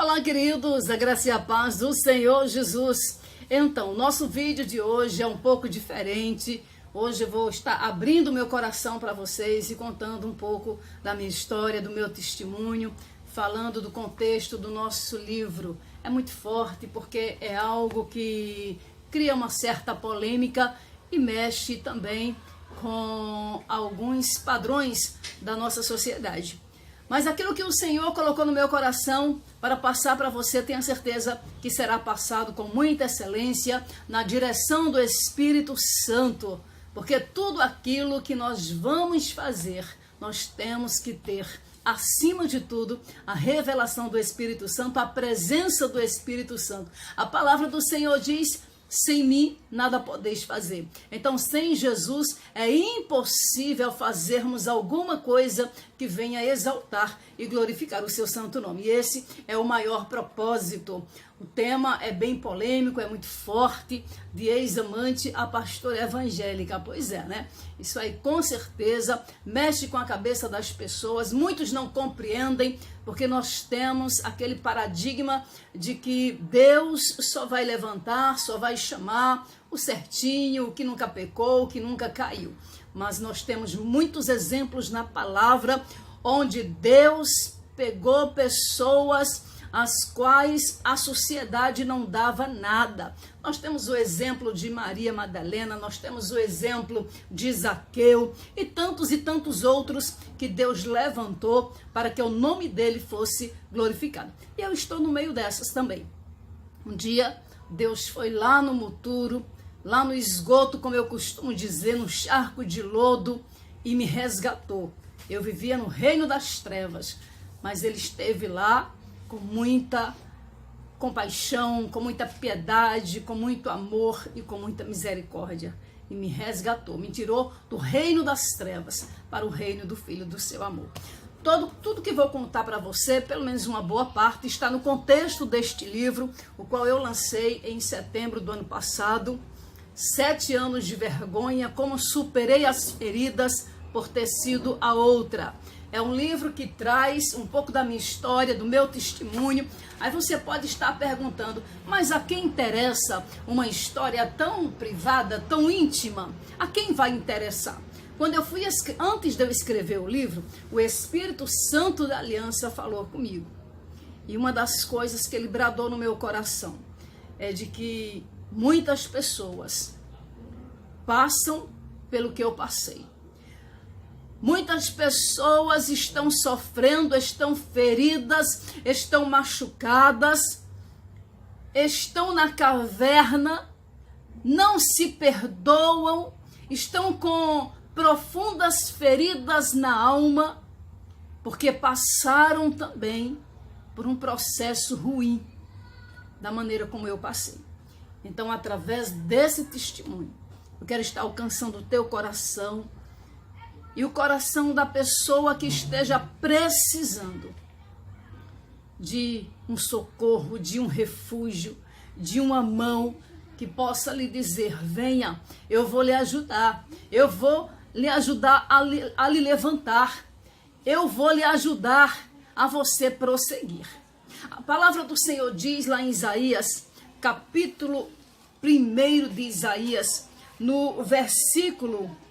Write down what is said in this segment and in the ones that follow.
Olá, queridos, a graça e a paz do Senhor Jesus. Então, nosso vídeo de hoje é um pouco diferente. Hoje eu vou estar abrindo meu coração para vocês e contando um pouco da minha história, do meu testemunho, falando do contexto do nosso livro. É muito forte porque é algo que cria uma certa polêmica e mexe também com alguns padrões da nossa sociedade. Mas aquilo que o Senhor colocou no meu coração para passar para você, tenha certeza que será passado com muita excelência, na direção do Espírito Santo. Porque tudo aquilo que nós vamos fazer, nós temos que ter, acima de tudo, a revelação do Espírito Santo, a presença do Espírito Santo. A palavra do Senhor diz: sem mim nada podeis fazer. Então, sem Jesus é impossível fazermos alguma coisa que venha exaltar e glorificar o seu santo nome. E esse é o maior propósito. O tema é bem polêmico, é muito forte, de ex-amante a pastora evangélica. Pois é, né? Isso aí com certeza mexe com a cabeça das pessoas. Muitos não compreendem, porque nós temos aquele paradigma de que Deus só vai levantar, só vai chamar o certinho, o que nunca pecou, o que nunca caiu. Mas nós temos muitos exemplos na palavra onde Deus pegou pessoas as quais a sociedade não dava nada. Nós temos o exemplo de Maria Madalena, nós temos o exemplo de Zaqueu e tantos outros que Deus levantou para que o nome dele fosse glorificado. E eu estou no meio dessas também. Um dia, Deus foi lá no muturo, lá no esgoto, como eu costumo dizer, no charco de lodo, e me resgatou. Eu vivia no reino das trevas, mas ele esteve lá com muita compaixão, com muita piedade, com muito amor e com muita misericórdia. E me resgatou, me tirou do reino das trevas para o reino do Filho do seu amor. Tudo que vou contar para você, pelo menos uma boa parte, está no contexto deste livro, o qual eu lancei em setembro do ano passado. 7 anos de vergonha, como superei as feridas por ter sido a outra. É um livro que traz um pouco da minha história, do meu testemunho. Aí você pode estar perguntando, mas a quem interessa uma história tão privada, tão íntima? A quem vai interessar? Antes de eu escrever o livro, o Espírito Santo da Aliança falou comigo. E uma das coisas que ele bradou no meu coração é de que muitas pessoas passam pelo que eu passei. Muitas pessoas estão sofrendo, estão feridas, estão machucadas, estão na caverna, não se perdoam, estão com profundas feridas na alma, porque passaram também por um processo ruim, da maneira como eu passei. Então, através desse testemunho, eu quero estar alcançando o teu coração e o coração da pessoa que esteja precisando de um socorro, de um refúgio, de uma mão que possa lhe dizer: venha, eu vou lhe ajudar, eu vou lhe ajudar a lhe levantar, eu vou lhe ajudar a você prosseguir. A palavra do Senhor diz lá em Isaías, capítulo 1 de Isaías, no versículo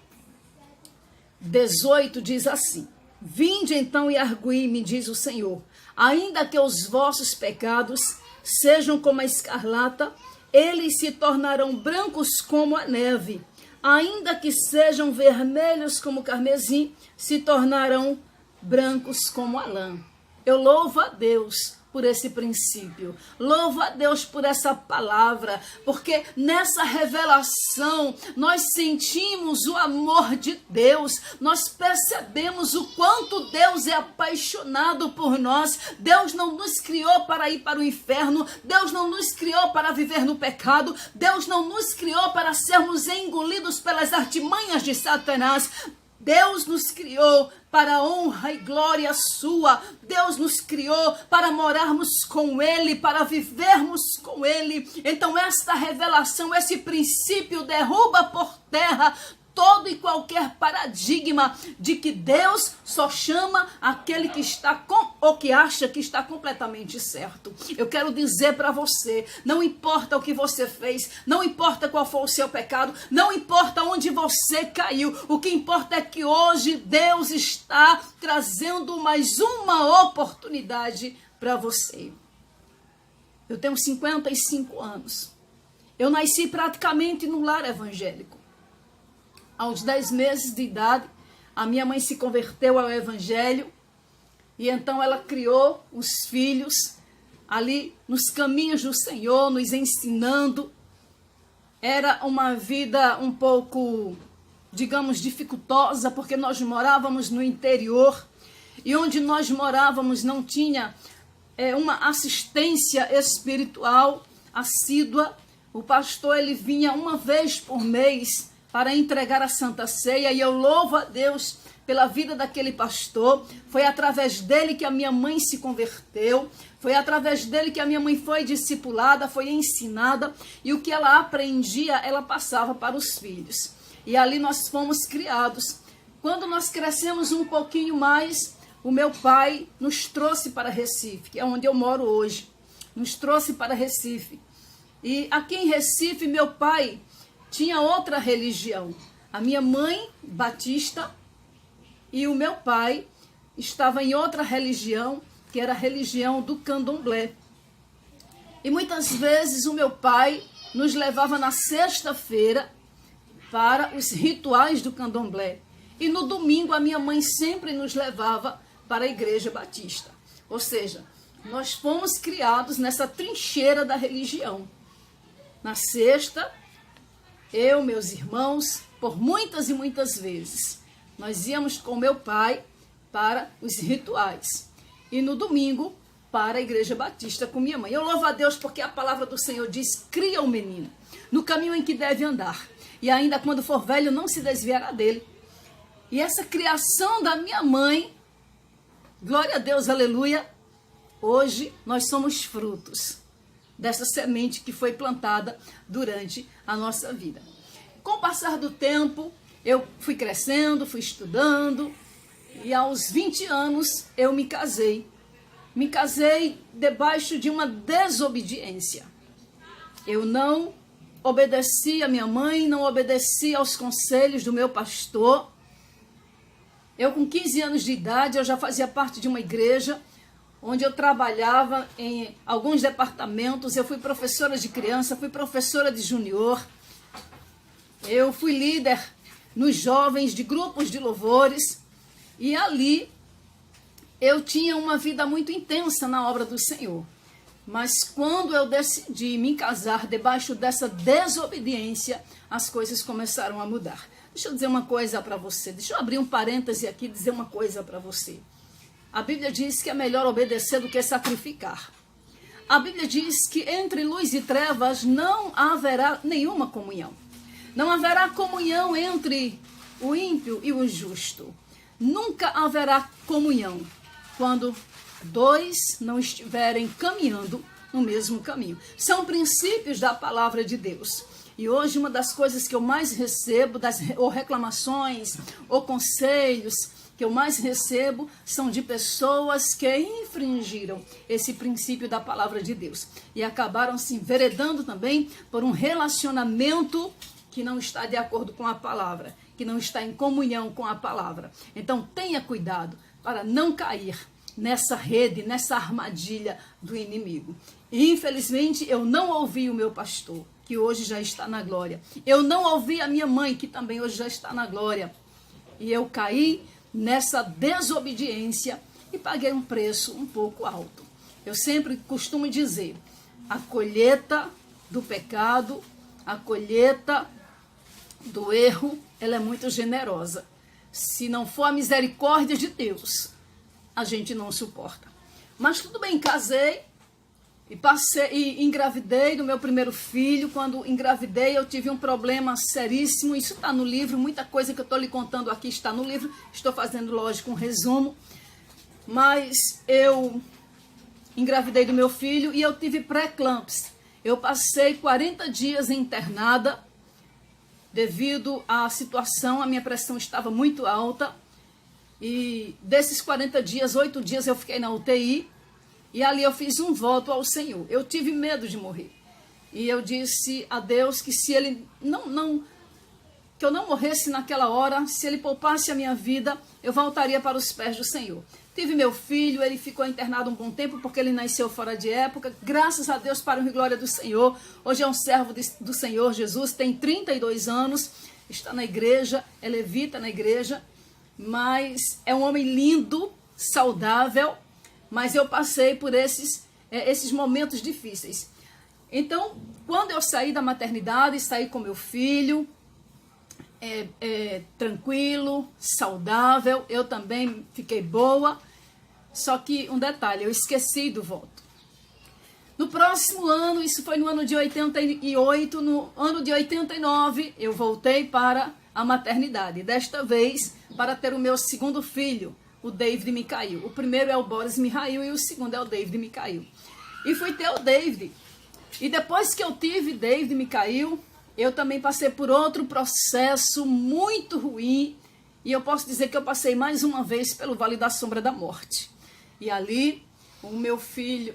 18, diz assim: vinde então e arguí-me, diz o Senhor, ainda que os vossos pecados sejam como a escarlata, eles se tornarão brancos como a neve, ainda que sejam vermelhos como o carmesim, se tornarão brancos como a lã. Eu louvo a Deus por esse princípio, louvo a Deus por essa palavra, porque nessa revelação nós sentimos o amor de Deus, nós percebemos o quanto Deus é apaixonado por nós. Deus não nos criou para ir para o inferno, Deus não nos criou para viver no pecado, Deus não nos criou para sermos engolidos pelas artimanhas de Satanás. Deus nos criou para a honra e glória sua. Deus nos criou para morarmos com Ele, para vivermos com Ele. Então esta revelação, esse princípio derruba por terra todo e qualquer paradigma de que Deus só chama aquele que está ou que acha que está completamente certo. Eu quero dizer para você, não importa o que você fez, não importa qual for o seu pecado, não importa onde você caiu, o que importa é que hoje Deus está trazendo mais uma oportunidade para você. Eu tenho 55 anos. Eu nasci praticamente no lar evangélico. Aos 10 meses de idade, a minha mãe se converteu ao evangelho e então ela criou os filhos ali nos caminhos do Senhor, nos ensinando. Era uma vida um pouco, digamos, dificultosa, porque nós morávamos no interior e onde nós morávamos não tinha uma assistência espiritual assídua. O pastor, ele vinha uma vez por mês para entregar a Santa Ceia, e eu louvo a Deus pela vida daquele pastor. Foi através dele que a minha mãe se converteu, foi através dele que a minha mãe foi discipulada, foi ensinada, e o que ela aprendia, ela passava para os filhos. E ali nós fomos criados. Quando nós crescemos um pouquinho mais, o meu pai nos trouxe para Recife, que é onde eu moro hoje. Nos trouxe para Recife. E aqui em Recife, meu pai tinha outra religião. A minha mãe, batista, e o meu pai estava em outra religião, que era a religião do candomblé. E muitas vezes o meu pai nos levava na sexta-feira para os rituais do candomblé. E no domingo a minha mãe sempre nos levava para a igreja batista. Ou seja, nós fomos criados nessa trincheira da religião. Na sexta, eu, meus irmãos, por muitas e muitas vezes, nós íamos com meu pai para os rituais. E no domingo, para a igreja batista com minha mãe. Eu louvo a Deus porque a palavra do Senhor diz: cria o menino no caminho em que deve andar, e ainda quando for velho não se desviará dele. E essa criação da minha mãe, glória a Deus, aleluia, hoje nós somos frutos dessa semente que foi plantada durante a nossa vida. Com o passar do tempo, eu fui crescendo, fui estudando, e aos 20 anos eu me casei. Me casei debaixo de uma desobediência. Eu não obedeci a minha mãe, não obedeci aos conselhos do meu pastor. Eu, com 15 anos de idade, eu já fazia parte de uma igreja onde eu trabalhava em alguns departamentos. Eu fui professora de criança, fui professora de junior. Eu fui líder nos jovens de grupos de louvores. E ali eu tinha uma vida muito intensa na obra do Senhor. Mas quando eu decidi me casar debaixo dessa desobediência, as coisas começaram a mudar. Deixa eu dizer uma coisa para você. Deixa eu abrir um parêntese aqui e dizer uma coisa para você. A Bíblia diz que é melhor obedecer do que sacrificar. A Bíblia diz que entre luz e trevas não haverá nenhuma comunhão. Não haverá comunhão entre o ímpio e o justo. Nunca haverá comunhão quando dois não estiverem caminhando no mesmo caminho. São princípios da palavra de Deus. E hoje uma das coisas que eu mais recebo, ou reclamações, ou conselhos que eu mais recebo, são de pessoas que infringiram esse princípio da palavra de Deus. E acabaram se enveredando também por um relacionamento que não está de acordo com a palavra, que não está em comunhão com a palavra. Então tenha cuidado para não cair nessa rede, nessa armadilha do inimigo. E, infelizmente, eu não ouvi o meu pastor, que hoje já está na glória. Eu não ouvi a minha mãe, que também hoje já está na glória. E eu caí nessa desobediência e paguei um preço um pouco alto. Eu sempre costumo dizer, a colheita do pecado, a colheita do erro, ela é muito generosa. Se não for a misericórdia de Deus, a gente não suporta. Mas tudo bem, casei e engravidei do meu primeiro filho. Quando engravidei, eu tive um problema seríssimo. Isso está no livro, muita coisa que eu estou lhe contando aqui está no livro. Estou fazendo, lógico, um resumo. Mas eu engravidei do meu filho e eu tive pré-eclâmpsia. Eu passei 40 dias internada devido à situação, a minha pressão estava muito alta. E desses 40 dias, 8 dias eu fiquei na UTI. E ali eu fiz um voto ao Senhor. Eu tive medo de morrer. E eu disse a Deus que se Ele que eu não morresse naquela hora, se Ele poupasse a minha vida, eu voltaria para os pés do Senhor. Tive meu filho, ele ficou internado um bom tempo porque ele nasceu fora de época. Graças a Deus, para a glória do Senhor. Hoje é um servo do Senhor Jesus, tem 32 anos, está na igreja, é levita na igreja, mas é um homem lindo, saudável, mas eu passei por esses momentos difíceis. Então, quando eu saí da maternidade, saí com meu filho, tranquilo, saudável, eu também fiquei boa, só que um detalhe, eu esqueci do voto. No próximo ano, isso foi no ano de 88, no ano de 89, eu voltei para a maternidade, desta vez para ter o meu segundo filho, o David Micael. O primeiro é o Boris Mihail e o segundo é o David Micael. E fui ter o David. E depois que eu tive David Micael, eu também passei por outro processo muito ruim. E eu posso dizer que eu passei mais uma vez pelo Vale da Sombra da Morte. E ali, o meu filho,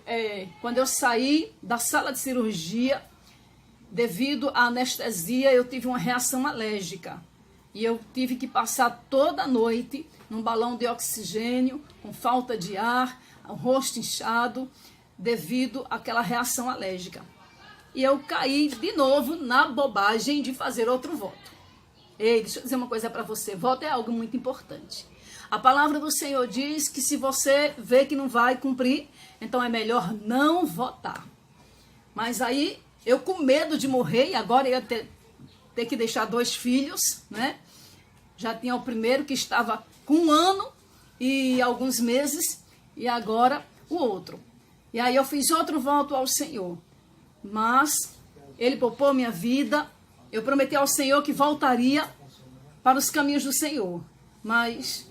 quando eu saí da sala de cirurgia, devido à anestesia, eu tive uma reação alérgica. E eu tive que passar toda a noite num balão de oxigênio, com falta de ar, o rosto inchado, devido àquela reação alérgica. E eu caí de novo na bobagem de fazer outro voto. Ei, deixa eu dizer uma coisa para você. Voto é algo muito importante. A palavra do Senhor diz que se você vê que não vai cumprir, então é melhor não votar. Mas aí, eu com medo de morrer, e agora ia ter que deixar 2 filhos, né? Já tinha o primeiro que estava com 1 ano e alguns meses, e agora o outro. E aí eu fiz outro voto ao Senhor. Mas Ele poupou minha vida. Eu prometi ao Senhor que voltaria para os caminhos do Senhor. Mas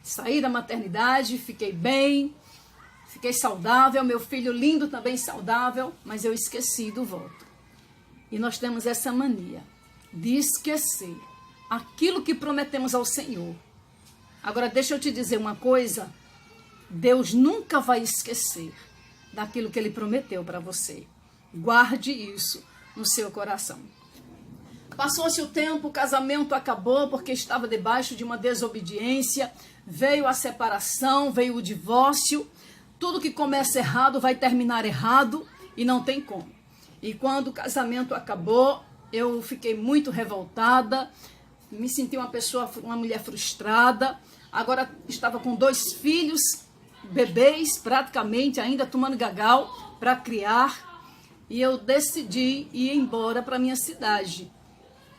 saí da maternidade, fiquei bem, fiquei saudável. Meu filho lindo também saudável, mas eu esqueci do voto. E nós temos essa mania de esquecer aquilo que prometemos ao Senhor. Agora deixa eu te dizer uma coisa. Deus nunca vai esquecer daquilo que Ele prometeu para você. Guarde isso no seu coração. Passou-se o tempo, o casamento acabou porque estava debaixo de uma desobediência. Veio a separação, veio o divórcio. Tudo que começa errado vai terminar errado e não tem como. E quando o casamento acabou, eu fiquei muito revoltada. Me senti uma mulher frustrada. Agora estava com 2 filhos, bebês praticamente, ainda tomando gagal para criar. E eu decidi ir embora para minha cidade.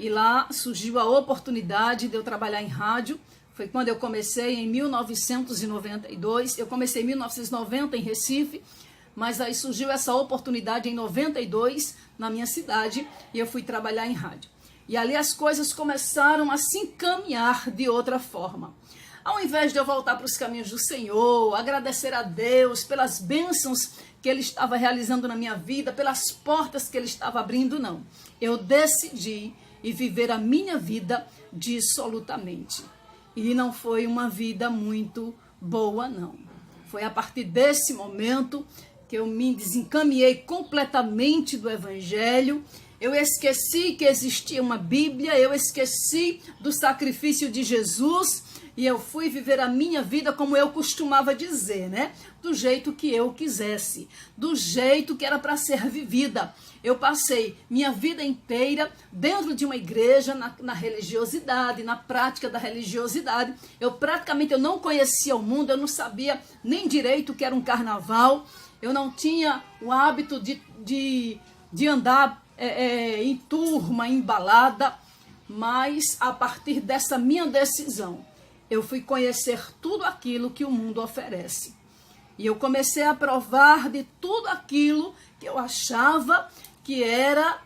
E lá surgiu a oportunidade de eu trabalhar em rádio. Foi quando eu comecei em 1992. Eu comecei em 1990 em Recife, mas aí surgiu essa oportunidade em 92 na minha cidade e eu fui trabalhar em rádio. E ali as coisas começaram a se encaminhar de outra forma. Ao invés de eu voltar para os caminhos do Senhor, agradecer a Deus pelas bênçãos que Ele estava realizando na minha vida, pelas portas que Ele estava abrindo, não. Eu decidi e viver a minha vida dissolutamente. E não foi uma vida muito boa, não. Foi a partir desse momento que eu me desencaminhei completamente do Evangelho. Eu esqueci que existia uma Bíblia, eu esqueci do sacrifício de Jesus e eu fui viver a minha vida como eu costumava dizer, né? Do jeito que eu quisesse, do jeito que era para ser vivida. Eu passei minha vida inteira dentro de uma igreja, na religiosidade, na prática da religiosidade. Eu não conhecia o mundo, eu não sabia nem direito o que era um carnaval. Eu não tinha o hábito de andar em turma, em balada. Mas a partir dessa minha decisão, eu fui conhecer tudo aquilo que o mundo oferece. E eu comecei a provar de tudo aquilo que eu achava que era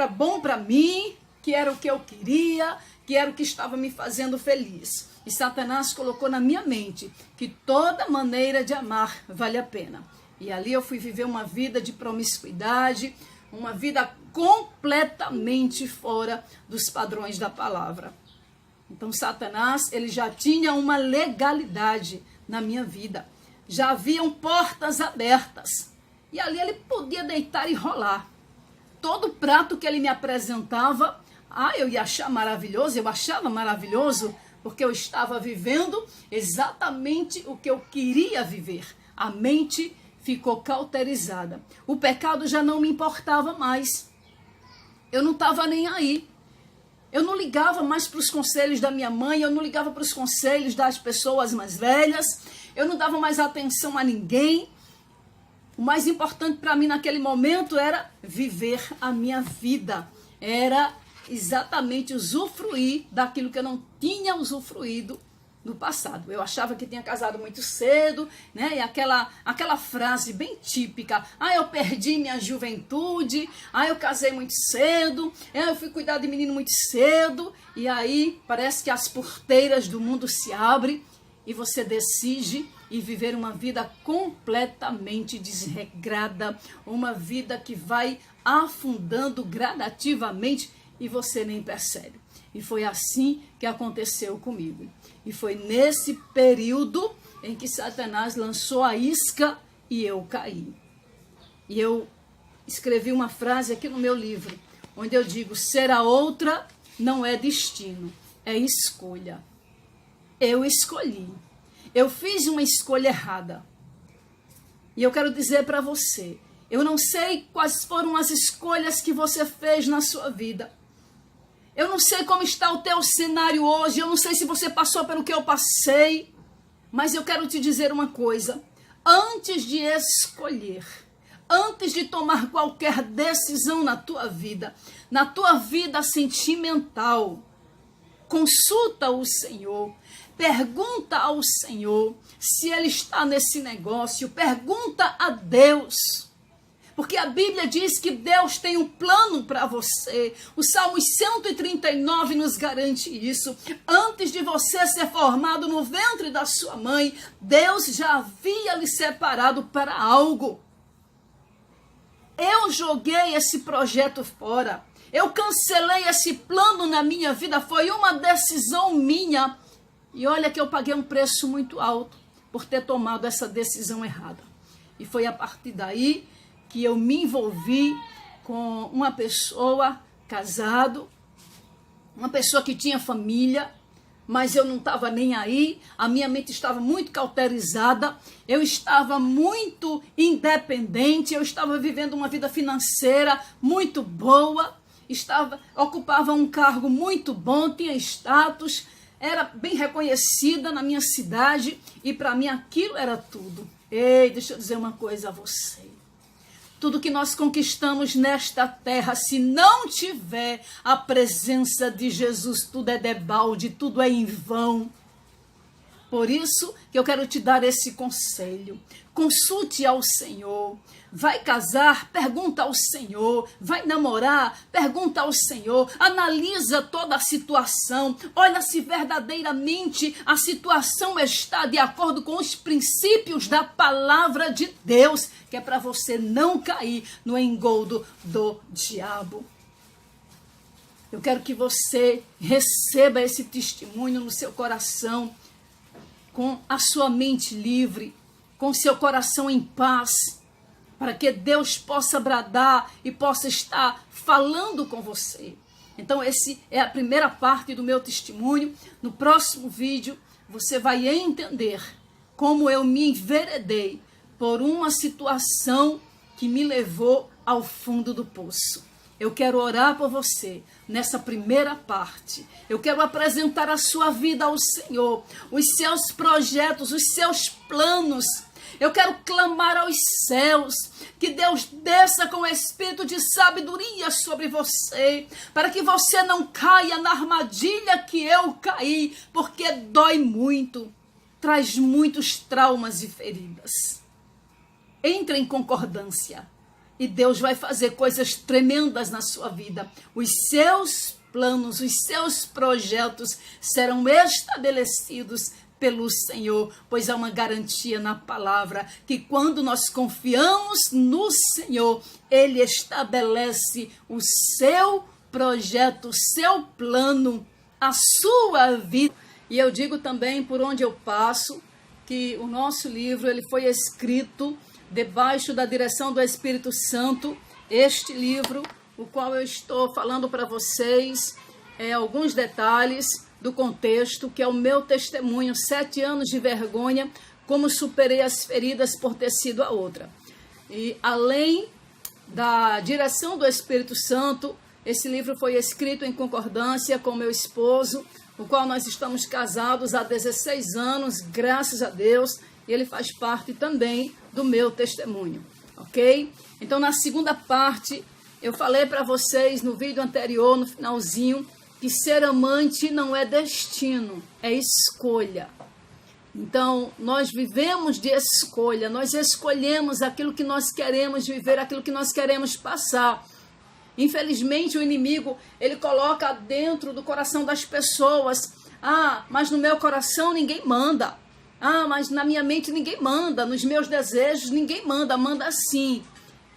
bom para mim, que era o que eu queria, que era o que estava me fazendo feliz. E Satanás colocou na minha mente que toda maneira de amar vale a pena. E ali eu fui viver uma vida de promiscuidade, uma vida completamente fora dos padrões da palavra. Então Satanás, ele já tinha uma legalidade na minha vida. Já haviam portas abertas. E ali ele podia deitar e rolar. Todo prato que ele me apresentava, eu ia achar maravilhoso, eu achava maravilhoso, porque eu estava vivendo exatamente o que eu queria viver. A mente ficou cauterizada. O pecado já não me importava mais. Eu não estava nem aí. Eu não ligava mais para os conselhos da minha mãe, eu não ligava para os conselhos das pessoas mais velhas, eu não dava mais atenção a ninguém. O mais importante para mim naquele momento era viver a minha vida. Era exatamente usufruir daquilo que eu não tinha usufruído no passado. Eu achava que tinha casado muito cedo, né? E aquela frase bem típica: eu perdi minha juventude, eu casei muito cedo, eu fui cuidar de menino muito cedo, e aí parece que as porteiras do mundo se abrem e você decide e viver uma vida completamente desregrada, uma vida que vai afundando gradativamente e você nem percebe. E foi assim que aconteceu comigo. E foi nesse período em que Satanás lançou a isca e eu caí. E eu escrevi uma frase aqui no meu livro, onde eu digo: ser a outra não é destino, é escolha. Eu escolhi. Eu fiz uma escolha errada. E eu quero dizer para você, eu não sei quais foram as escolhas que você fez na sua vida. Eu não sei como está o teu cenário hoje, eu não sei se você passou pelo que eu passei, mas eu quero te dizer uma coisa: antes de escolher, antes de tomar qualquer decisão na tua vida sentimental, consulta o Senhor, pergunta ao Senhor se Ele está nesse negócio, pergunta a Deus. Porque a Bíblia diz que Deus tem um plano para você. O Salmo 139 nos garante isso. Antes de você ser formado no ventre da sua mãe, Deus já havia lhe separado para algo. Eu joguei esse projeto fora. Eu cancelei esse plano na minha vida. Foi uma decisão minha. E olha que eu paguei um preço muito alto por ter tomado essa decisão errada. E foi a partir daí que eu me envolvi com uma pessoa casado, uma pessoa que tinha família, mas eu não estava nem aí, a minha mente estava muito cauterizada, eu estava muito independente, eu estava vivendo uma vida financeira muito boa, ocupava um cargo muito bom, tinha status, era bem reconhecida na minha cidade e para mim aquilo era tudo. Ei, deixa eu dizer uma coisa a você. Tudo que nós conquistamos nesta terra, se não tiver a presença de Jesus, tudo é debalde, tudo é em vão. Por isso que eu quero te dar esse conselho. Consulte ao Senhor. Vai casar? Pergunta ao Senhor. Vai namorar? Pergunta ao Senhor. Analisa toda a situação. Olha se verdadeiramente a situação está de acordo com os princípios da palavra de Deus, que é para você não cair no engodo do diabo. Eu quero que você receba esse testemunho no seu coração, com a sua mente livre, com seu coração em paz, para que Deus possa bradar e possa estar falando com você. Então, essa é a primeira parte do meu testemunho. No próximo vídeo, você vai entender como eu me enveredei por uma situação que me levou ao fundo do poço. Eu quero orar por você nessa primeira parte. Eu quero apresentar a sua vida ao Senhor, os seus projetos, os seus planos. Eu quero clamar aos céus, que Deus desça com o espírito de sabedoria sobre você, para que você não caia na armadilha que eu caí, porque dói muito, traz muitos traumas e feridas. Entre em concordância. E Deus vai fazer coisas tremendas na sua vida. Os seus planos, os seus projetos serão estabelecidos pelo Senhor, pois há uma garantia na palavra que quando nós confiamos no Senhor, Ele estabelece o seu projeto, o seu plano, a sua vida. E eu digo também, por onde eu passo, que o nosso livro ele foi escrito debaixo da direção do Espírito Santo. Este livro, o qual eu estou falando para vocês, alguns detalhes do contexto, que é o meu testemunho, 7 anos de vergonha, como superei as feridas por ter sido a outra. E além da direção do Espírito Santo, esse livro foi escrito em concordância com meu esposo, o qual nós estamos casados há 16 anos, graças a Deus, e ele faz parte também do meu testemunho, ok? Então, na segunda parte, eu falei para vocês no vídeo anterior, no finalzinho, que ser amante não é destino, é escolha. Então, nós vivemos de escolha, nós escolhemos aquilo que nós queremos viver, aquilo que nós queremos passar. Infelizmente, o inimigo, ele coloca dentro do coração das pessoas, mas no meu coração ninguém manda. Mas na minha mente ninguém manda, nos meus desejos ninguém manda, manda sim.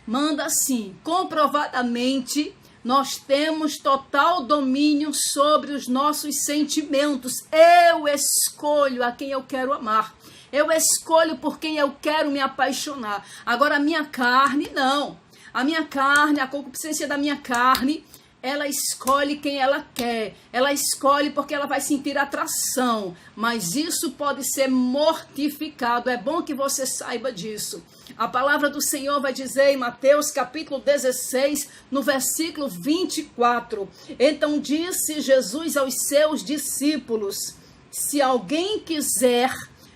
Manda sim. Comprovadamente, nós temos total domínio sobre os nossos sentimentos. Eu escolho a quem eu quero amar. Eu escolho por quem eu quero me apaixonar. Agora, a minha carne, não. A minha carne, a concupiscência da minha carne, ela escolhe quem ela quer. Ela escolhe porque ela vai sentir atração. Mas isso pode ser mortificado. É bom que você saiba disso. A palavra do Senhor vai dizer em Mateus capítulo 16, no versículo 24. Então disse Jesus aos seus discípulos: se alguém quiser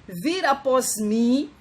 vir após mim,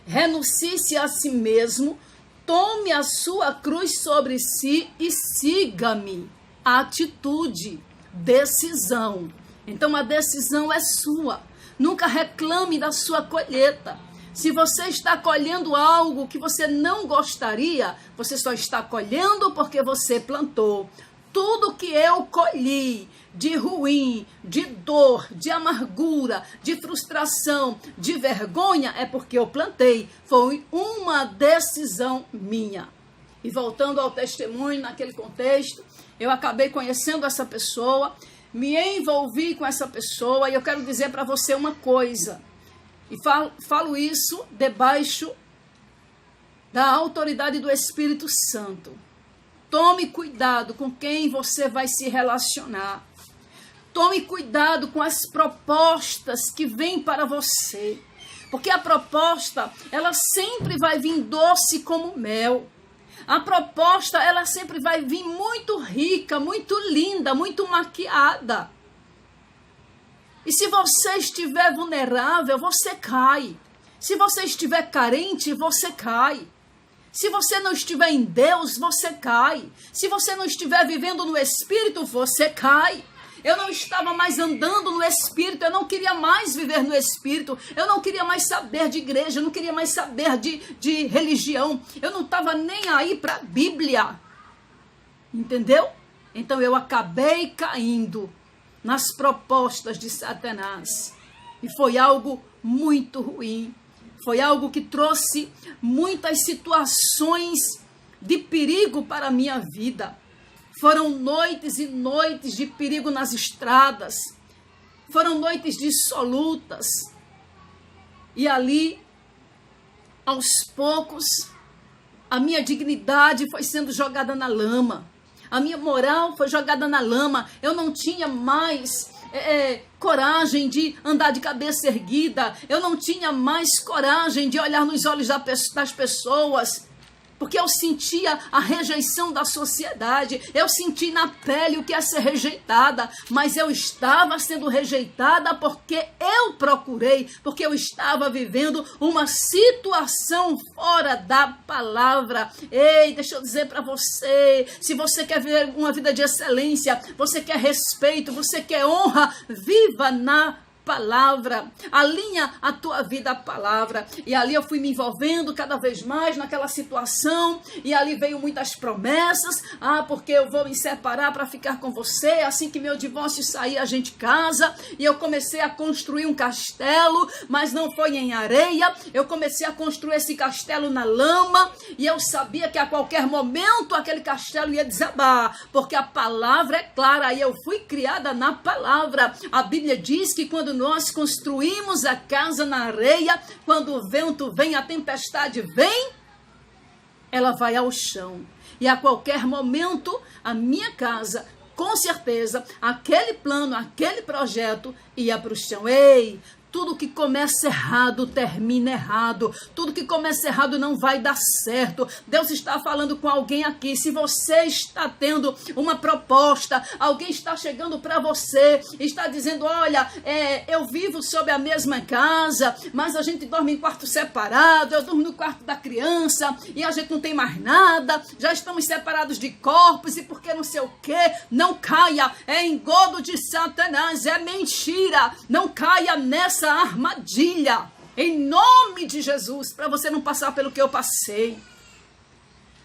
renuncie-se a si mesmo, tome a sua cruz sobre si e siga-me. Atitude, decisão. Então a decisão é sua. Nunca reclame da sua colheita. Se você está colhendo algo que você não gostaria, você só está colhendo porque você plantou. Tudo que eu colhi de ruim, de dor, de amargura, de frustração, de vergonha, é porque eu plantei. Foi uma decisão minha. E voltando ao testemunho, naquele contexto, eu acabei conhecendo essa pessoa, me envolvi com essa pessoa, e eu quero dizer para você uma coisa. E falo isso debaixo da autoridade do Espírito Santo. Tome cuidado com quem você vai se relacionar. Tome cuidado com as propostas que vêm para você. Porque a proposta, ela sempre vai vir doce como mel. A proposta, ela sempre vai vir muito rica, muito linda, muito maquiada. E se você estiver vulnerável, você cai. Se você estiver carente, você cai. Se você não estiver em Deus, você cai. Se você não estiver vivendo no Espírito, você cai. Eu não estava mais andando no Espírito, eu não queria mais viver no Espírito, eu não queria mais saber de igreja, eu não queria mais saber de religião, eu não estava nem aí para a Bíblia. Entendeu? Então eu acabei caindo nas propostas de Satanás. E foi algo muito ruim. Foi algo que trouxe muitas situações de perigo para a minha vida. Foram noites e noites de perigo nas estradas. Foram noites dissolutas. E ali, aos poucos, a minha dignidade foi sendo jogada na lama. A minha moral foi jogada na lama. Eu não tinha mais coragem de andar de cabeça erguida. Eu não tinha mais coragem de olhar nos olhos das pessoas. Porque eu sentia a rejeição da sociedade. Eu senti na pele o que é ser rejeitada. Mas eu estava sendo rejeitada porque eu procurei. Porque eu estava vivendo uma situação fora da palavra. Ei, deixa eu dizer para você. Se você quer viver uma vida de excelência, você quer respeito, você quer honra, viva na palavra, alinha a tua vida à palavra. E ali eu fui me envolvendo cada vez mais naquela situação, e ali veio muitas promessas, porque eu vou me separar para ficar com você, assim que meu divórcio sair a gente casa, e eu comecei a construir um castelo, mas não foi em areia, eu comecei a construir esse castelo na lama, e eu sabia que a qualquer momento aquele castelo ia desabar, porque a palavra é clara, e eu fui criada na palavra. A Bíblia diz que quando nós construímos a casa na areia, quando o vento vem, a tempestade vem, ela vai ao chão. E a qualquer momento, a minha casa, com certeza, aquele plano, aquele projeto ia para o chão. Ei, tudo que começa errado, termina errado. Tudo que começa errado não vai dar certo. Deus está falando com alguém aqui. Se você está tendo uma proposta, alguém está chegando para você, está dizendo, olha, eu vivo sob a mesma casa, mas a gente dorme em quarto separado, eu durmo no quarto da criança, e a gente não tem mais nada, já estamos separados de corpos, e porque não sei o quê. Não caia, é engodo de Satanás, é mentira. Não caia nessa armadilha, em nome de Jesus, para você não passar pelo que eu passei.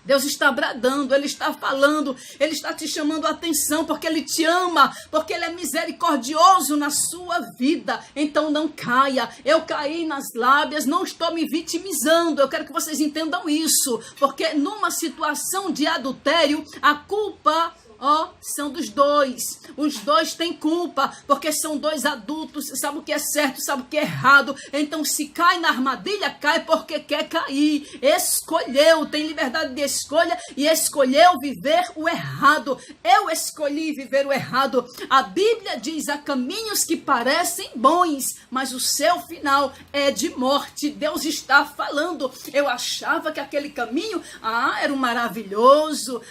Deus está bradando, Ele está falando, Ele está te chamando a atenção, porque Ele te ama, porque Ele é misericordioso na sua vida. Então não caia. Eu caí nas lábias, não estou me vitimizando, eu quero que vocês entendam isso, porque numa situação de adultério, a culpa são dos dois. Os dois têm culpa, porque são dois adultos, sabe o que é certo, sabe o que é errado. Então se cai na armadilha, cai porque quer cair. Escolheu, tem liberdade de escolha, e escolheu viver o errado. Eu escolhi viver o errado. A Bíblia diz, há caminhos que parecem bons, mas o seu final é de morte. Deus está falando. Eu achava que aquele caminho, era um maravilhoso,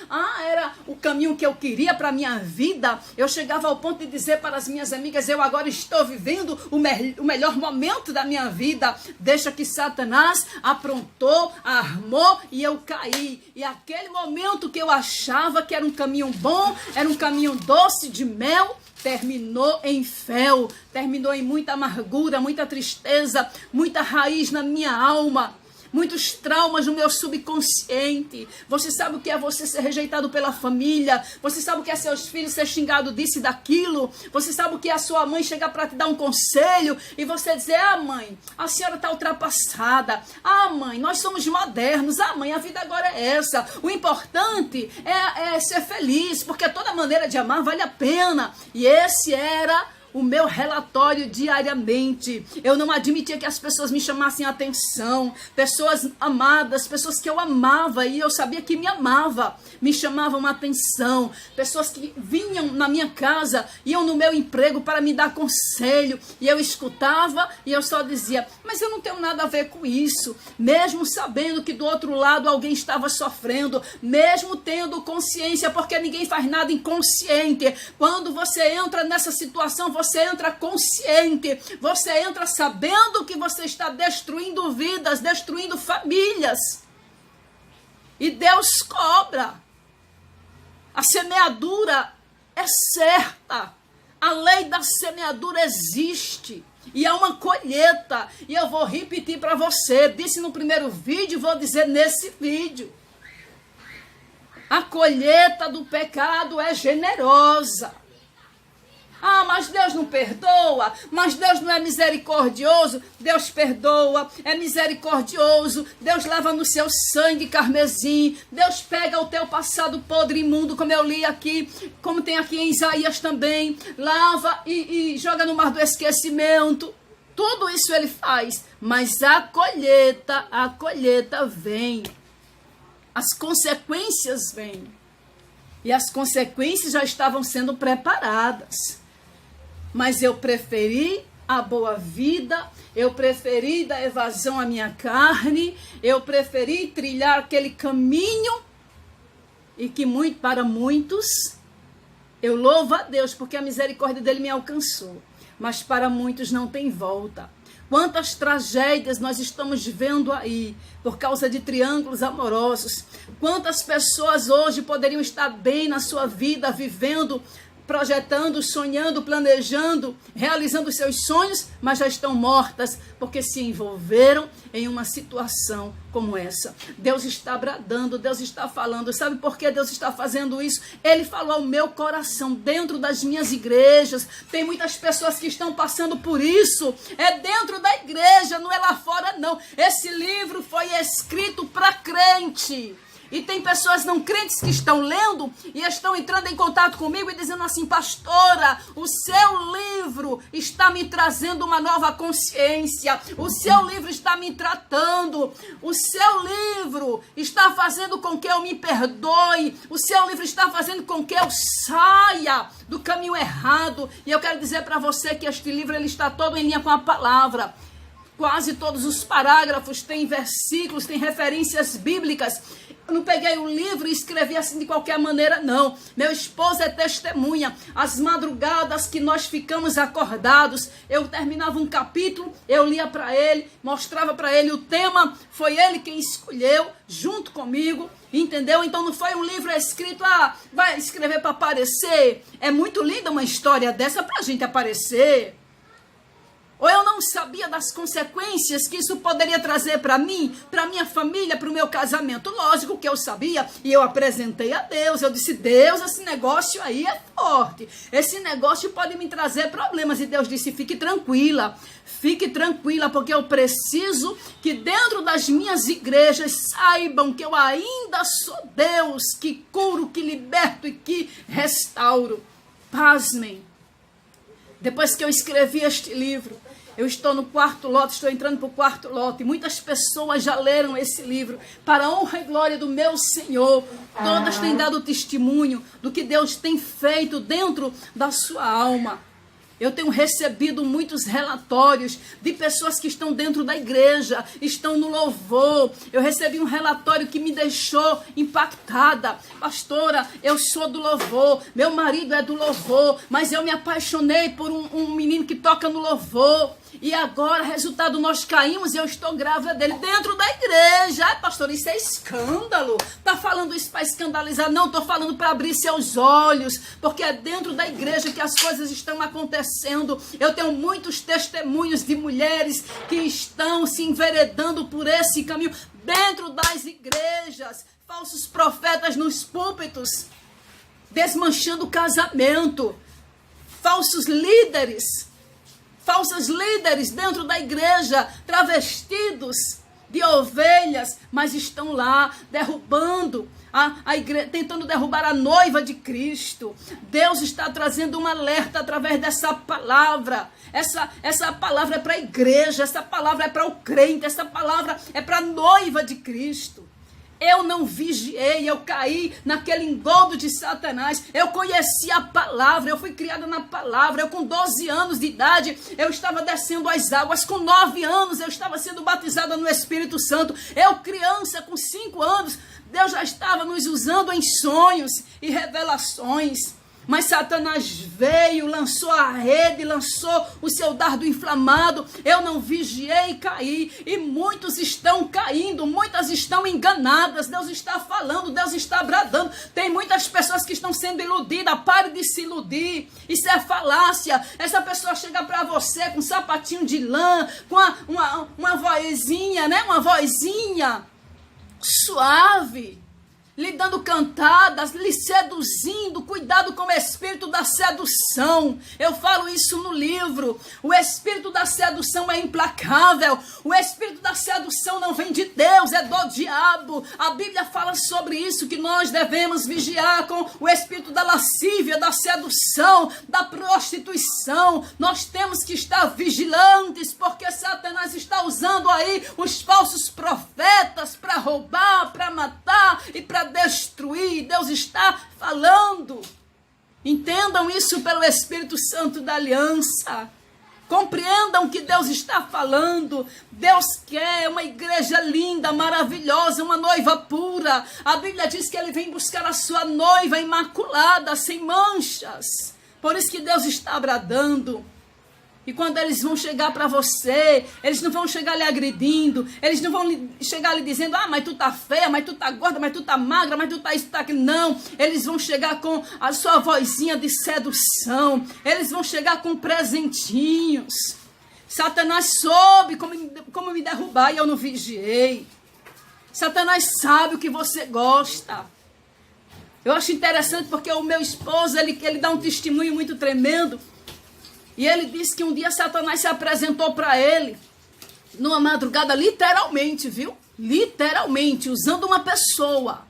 era o caminho que eu queria para a minha vida. Eu chegava ao ponto de dizer para as minhas amigas, eu agora estou vivendo o melhor momento da minha vida. Deixa que Satanás aprontou, armou, e eu caí. E aquele momento que eu achava que era um caminho bom, era um caminho doce de mel, terminou em fel, terminou em muita amargura, muita tristeza, muita raiz na minha alma. Muitos traumas no meu subconsciente. Você sabe o que é você ser rejeitado pela família? Você sabe o que é seus filhos ser xingados disso e daquilo? Você sabe o que é a sua mãe chegar para te dar um conselho e você dizer, mãe, a senhora está ultrapassada. Mãe, nós somos modernos. Mãe, a vida agora é essa. O importante é ser feliz, porque toda maneira de amar vale a pena. E esse era o meu relatório diariamente. Eu não admitia que as pessoas me chamassem a atenção. Pessoas amadas, pessoas que eu amava e eu sabia que me amava, me chamavam a atenção. Pessoas que vinham na minha casa, iam no meu emprego para me dar conselho. E eu escutava e eu só dizia, mas eu não tenho nada a ver com isso. Mesmo sabendo que do outro lado alguém estava sofrendo, mesmo tendo consciência, porque ninguém faz nada inconsciente. Quando você entra nessa situação, você entra consciente, você entra sabendo que você está destruindo vidas, destruindo famílias. E Deus cobra. A semeadura é certa. A lei da semeadura existe. E há uma colheita. E eu vou repetir para você. Disse no primeiro vídeo, vou dizer nesse vídeo. A colheita do pecado é generosa. Mas Deus não perdoa, mas Deus não é misericordioso. Deus perdoa, é misericordioso. Deus lava no seu sangue carmesim. Deus pega o teu passado podre e imundo, como eu li aqui, como tem aqui em Isaías também. Lava e joga no mar do esquecimento. Tudo isso ele faz, mas a colheita vem. As consequências vêm. E as consequências já estavam sendo preparadas. Mas eu preferi a boa vida, eu preferi dar evasão à minha carne, eu preferi trilhar aquele caminho, e que para muitos, eu louvo a Deus, porque a misericórdia dele me alcançou, mas para muitos não tem volta. Quantas tragédias nós estamos vendo aí, por causa de triângulos amorosos. Quantas pessoas hoje poderiam estar bem na sua vida, vivendo projetando, sonhando, planejando, realizando seus sonhos, mas já estão mortas, porque se envolveram em uma situação como essa. Deus está bradando, Deus está falando. Sabe por que Deus está fazendo isso? Ele falou ao meu coração, dentro das minhas igrejas. Tem muitas pessoas que estão passando por isso. É dentro da igreja, não é lá fora, não. Esse livro foi escrito para crente. E tem pessoas não crentes que estão lendo e estão entrando em contato comigo e dizendo assim: pastora, o seu livro está me trazendo uma nova consciência, o seu livro está me tratando, o seu livro está fazendo com que eu me perdoe, o seu livro está fazendo com que eu saia do caminho errado. E eu quero dizer para você que este livro ele está todo em linha com a palavra. Quase todos os parágrafos têm versículos, têm referências bíblicas. Eu não peguei o livro e escrevi assim de qualquer maneira, não. Meu esposo é testemunha. As madrugadas que nós ficamos acordados, eu terminava um capítulo, eu lia para ele, mostrava para ele o tema, foi ele quem escolheu, junto comigo, entendeu? Então não foi um livro escrito, vai escrever para aparecer. É muito linda uma história dessa para a gente aparecer. Ou eu não sabia das consequências que isso poderia trazer para mim, para minha família, para o meu casamento. Lógico que eu sabia e eu apresentei a Deus. Eu disse: Deus, esse negócio aí é forte. Esse negócio pode me trazer problemas. E Deus disse: fique tranquila, porque eu preciso que dentro das minhas igrejas saibam que eu ainda sou Deus, que curo, que liberto e que restauro. Pasmem. Depois que eu escrevi este livro, eu estou no quarto lote, estou entrando para o quarto lote. Muitas pessoas já leram esse livro. Para a honra e glória do meu Senhor. Todas têm dado testemunho do que Deus tem feito dentro da sua alma. Eu tenho recebido muitos relatórios de pessoas que estão dentro da igreja, estão no louvor. Eu recebi um relatório que me deixou impactada. Pastora, eu sou do louvor, meu marido é do louvor, mas eu me apaixonei por um menino que toca no louvor. E agora, resultado, nós caímos e eu estou grávida dele dentro da igreja. Ai, pastor, isso é escândalo. Tá falando isso para escandalizar? Não, estou falando para abrir seus olhos, porque é dentro da igreja que as coisas estão acontecendo. Eu tenho muitos testemunhos de mulheres que estão se enveredando por esse caminho dentro das igrejas. Falsos profetas nos púlpitos, desmanchando o casamento. Falsos líderes. Falsos líderes dentro da igreja, travestidos de ovelhas, mas estão lá derrubando a igreja, tentando derrubar a noiva de Cristo. Deus está trazendo um alerta através dessa palavra. Essa palavra é para a igreja, essa palavra é para o crente, essa palavra é para a noiva de Cristo. Eu não vigiei, eu caí naquele engodo de Satanás. Eu conheci a palavra, eu fui criada na palavra. Eu com 12 anos de idade, eu estava descendo as águas. Com 9 anos, eu estava sendo batizada no Espírito Santo. Eu criança, com 5 anos, Deus já estava nos usando em sonhos e revelações. Mas Satanás veio, lançou a rede, lançou o seu dardo inflamado. Eu não vigiei e caí. E muitos estão caindo, muitas estão enganadas. Deus está falando, Deus está bradando. Tem muitas pessoas que estão sendo iludidas. Pare de se iludir. Isso é falácia. Essa pessoa chega para você com um sapatinho de lã, com uma vozinha, né? Uma vozinha suave, lhe dando cantadas, lhe seduzindo. Cuidado com o espírito da sedução. Eu falo isso no livro. O espírito da sedução é implacável. O espírito da sedução não vem de Deus, é do diabo. A Bíblia fala sobre isso, que nós devemos vigiar com o espírito da lascívia, da sedução, da prostituição. Nós temos que estar vigilantes, porque Satanás está usando aí os falsos profetas para roubar, para matar e para destruir. Deus está falando. Entendam isso pelo Espírito Santo da aliança. Compreendam que Deus está falando. Deus quer uma igreja linda, maravilhosa, uma noiva pura. A Bíblia diz que Ele vem buscar a sua noiva imaculada, sem manchas. Por isso que Deus está bradando. E quando eles vão chegar para você, eles não vão chegar lhe agredindo, eles não vão chegar lhe dizendo, mas tu tá feia, mas tu tá gorda, mas tu tá magra, mas tu tá isso, tu tá aquilo. Não, eles vão chegar com a sua vozinha de sedução, eles vão chegar com presentinhos. Satanás soube como me derrubar e eu não vigiei. Satanás sabe o que você gosta. Eu acho interessante porque o meu esposo, ele dá um testemunho muito tremendo. E ele disse que um dia Satanás se apresentou para ele, numa madrugada, literalmente, viu? Literalmente, usando uma pessoa.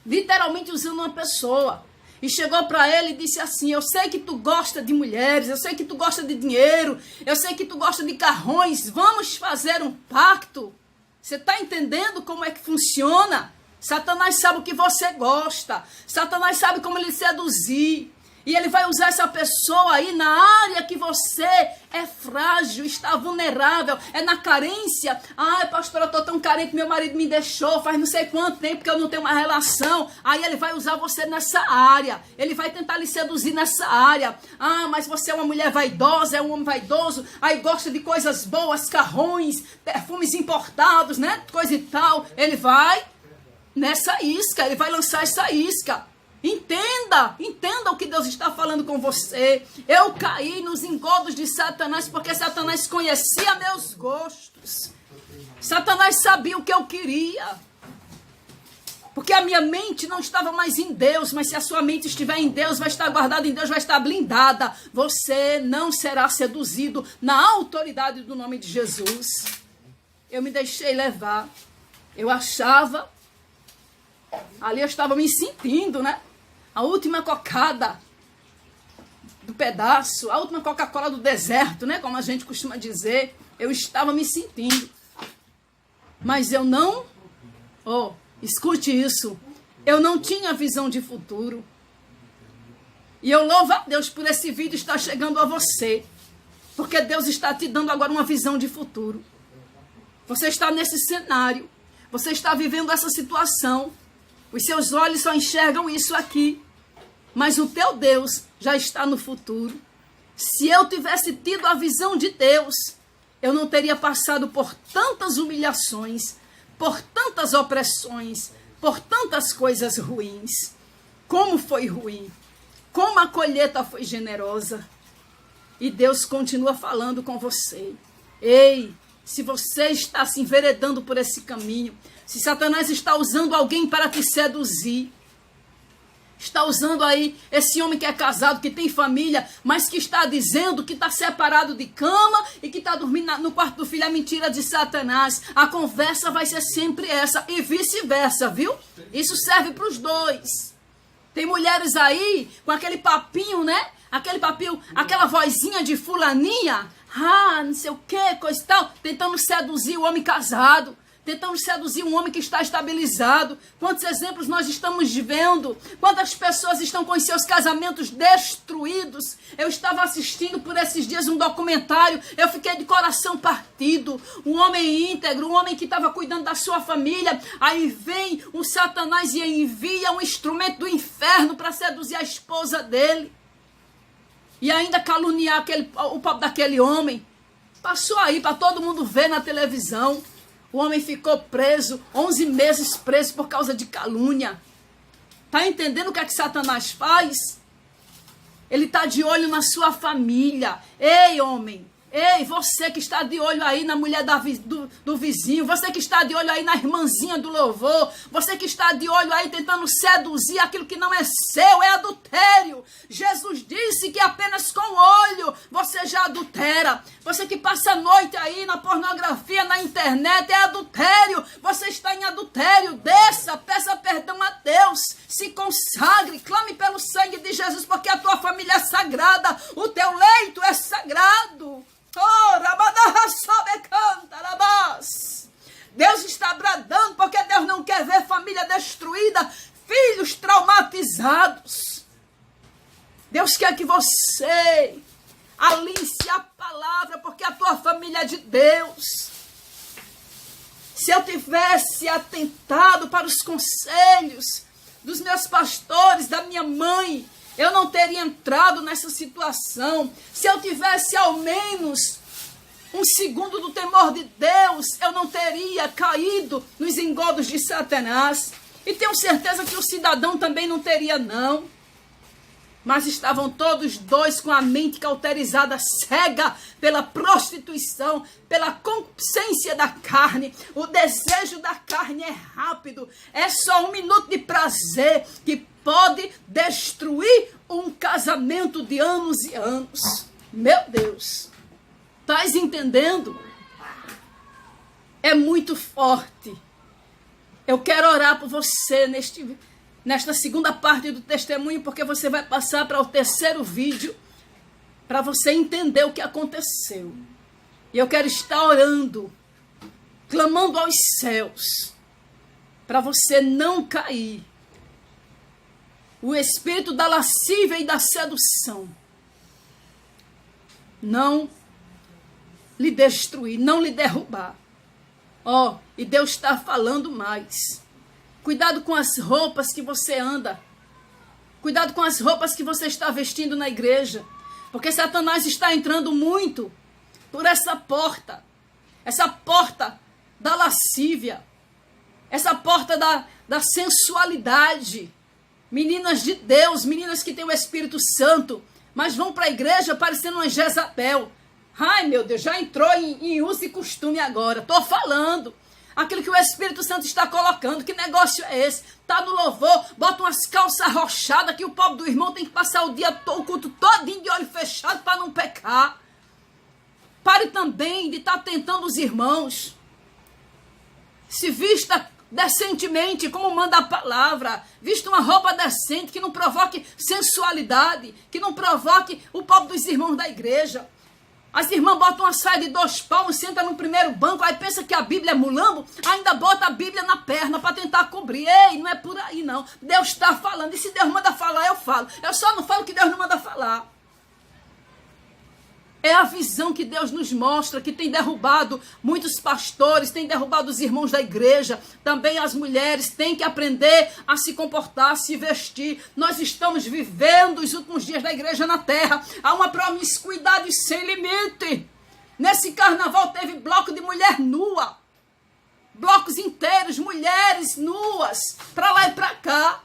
Literalmente usando uma pessoa. E chegou para ele e disse assim, eu sei que tu gosta de mulheres, eu sei que tu gosta de dinheiro, eu sei que tu gosta de carrões, vamos fazer um pacto. Você está entendendo como é que funciona? Satanás sabe o que você gosta. Satanás sabe como ele seduzir. E ele vai usar essa pessoa aí na área que você é frágil, está vulnerável, é na carência. Ai, pastor, eu estou tão carente, meu marido me deixou, faz não sei quanto tempo que eu não tenho uma relação. Aí ele vai usar você nessa área. Ele vai tentar lhe seduzir nessa área. Ah, mas você é uma mulher vaidosa, é um homem vaidoso, aí gosta de coisas boas, carrões, perfumes importados, né? Coisa e tal. Ele vai nessa isca, ele vai lançar essa isca. Entenda o que Deus está falando com você. Eu caí nos engodos de Satanás porque Satanás conhecia meus gostos. Satanás sabia o que eu queria. Porque a minha mente não estava mais em Deus, mas se a sua mente estiver em Deus, vai estar guardada em Deus, vai estar blindada. Você não será seduzido na autoridade do nome de Jesus. Eu me deixei levar. Eu achava, ali eu estava me sentindo, né? A última cocada do pedaço, a última Coca-Cola do deserto, né? Como a gente costuma dizer. Eu estava me sentindo. Mas eu não... escute isso. Eu não tinha visão de futuro. E eu louvo a Deus por esse vídeo estar chegando a você. Porque Deus está te dando agora uma visão de futuro. Você está nesse cenário. Você está vivendo essa situação. Os seus olhos só enxergam isso aqui. Mas o teu Deus já está no futuro. Se eu tivesse tido a visão de Deus, eu não teria passado por tantas humilhações, por tantas opressões, por tantas coisas ruins. Como foi ruim. Como a colheita foi generosa. E Deus continua falando com você. Ei, se você está se enveredando por esse caminho, se Satanás está usando alguém para te seduzir, está usando aí esse homem que é casado, que tem família, mas que está dizendo que está separado de cama e que está dormindo no quarto do filho, é mentira de Satanás. A conversa vai ser sempre essa e vice-versa, viu? Isso serve para os dois. Tem mulheres aí com aquele papinho, né? Aquele papinho, aquela vozinha de fulaninha, não sei o que, coisa e tal, tentando seduzir o homem casado. Tentando seduzir um homem que está estabilizado. Quantos exemplos nós estamos vendo? Quantas pessoas estão com os seus casamentos destruídos? Eu estava assistindo por esses dias um documentário. Eu fiquei de coração partido. Um homem íntegro, um homem que estava cuidando da sua família. Aí vem um Satanás e envia um instrumento do inferno para seduzir a esposa dele. E ainda caluniar o pobre daquele homem. Passou aí para todo mundo ver na televisão. O homem ficou preso, 11 meses preso por causa de calúnia. Está entendendo o que é que Satanás faz? Ele está de olho na sua família. Ei, homem. Ei, você que está de olho aí na mulher do vizinho. Você que está de olho aí na irmãzinha do louvor. Você que está de olho aí tentando seduzir aquilo que não é seu. É adultério. Jesus disse que apenas com o olho você já adultera. Você que passa a noite aí na pornografia, na internet, é adultério. Você está em adultério. Desça, peça perdão a Deus. Se consagre, clame pelo sangue de Jesus, porque a tua família é sagrada. O teu leito é sagrado. Deus está bradando porque Deus não quer ver família destruída, filhos traumatizados. Deus quer que você alinhe-se a palavra, porque a tua família é de Deus. Se eu tivesse atentado para os conselhos dos meus pastores, da minha mãe, eu não teria entrado nessa situação. Se eu tivesse ao menos um segundo do temor de Deus, eu não teria caído nos engodos de Satanás. E tenho certeza que o cidadão também não teria, não. Mas estavam todos dois com a mente cauterizada, cega pela prostituição, pela concupiscência da carne. O desejo da carne é rápido, é só 1 minuto de prazer que pode destruir um casamento de anos e anos. Meu Deus, estás entendendo? É muito forte. Eu quero orar por você nesta segunda parte do testemunho, porque você vai passar para o terceiro vídeo, para você entender o que aconteceu. E eu quero estar orando, clamando aos céus, para você não cair. O espírito da lascívia e da sedução não lhe destruir, não lhe derrubar. Ó, e Deus está falando mais. Cuidado com as roupas que você anda. Cuidado com as roupas que você está vestindo na igreja. Porque Satanás está entrando muito por essa porta. Essa porta da lascívia. Essa porta da sensualidade. Meninas de Deus, meninas que têm o Espírito Santo, mas vão para a igreja parecendo uma Jezabel. Ai, meu Deus, já entrou em uso e costume agora. Estou falando. Aquilo que o Espírito Santo está colocando. Que negócio é esse? Está no louvor, bota umas calças arrochadas que o pobre do irmão tem que passar o culto todinho de olho fechado para não pecar. Pare também de estar tentando os irmãos. Se vista decentemente, como manda a palavra. Vista uma roupa decente que não provoque sensualidade, que não provoque o pobre dos irmãos da igreja. As irmãs botam uma saia de 2 palmos, senta no primeiro banco, aí pensa que a Bíblia é mulambo, ainda bota a Bíblia na perna para tentar cobrir. Ei, não é por aí não. Deus está falando, e se Deus manda falar, eu falo. Eu só não falo que Deus não manda falar. É a visão que Deus nos mostra, que tem derrubado muitos pastores, tem derrubado os irmãos da igreja. Também as mulheres têm que aprender a se comportar, a se vestir. Nós estamos vivendo os últimos dias da igreja na terra. Há uma promiscuidade sem limite. Nesse carnaval teve bloco de mulher nua. Blocos inteiros, mulheres nuas, para lá e para cá.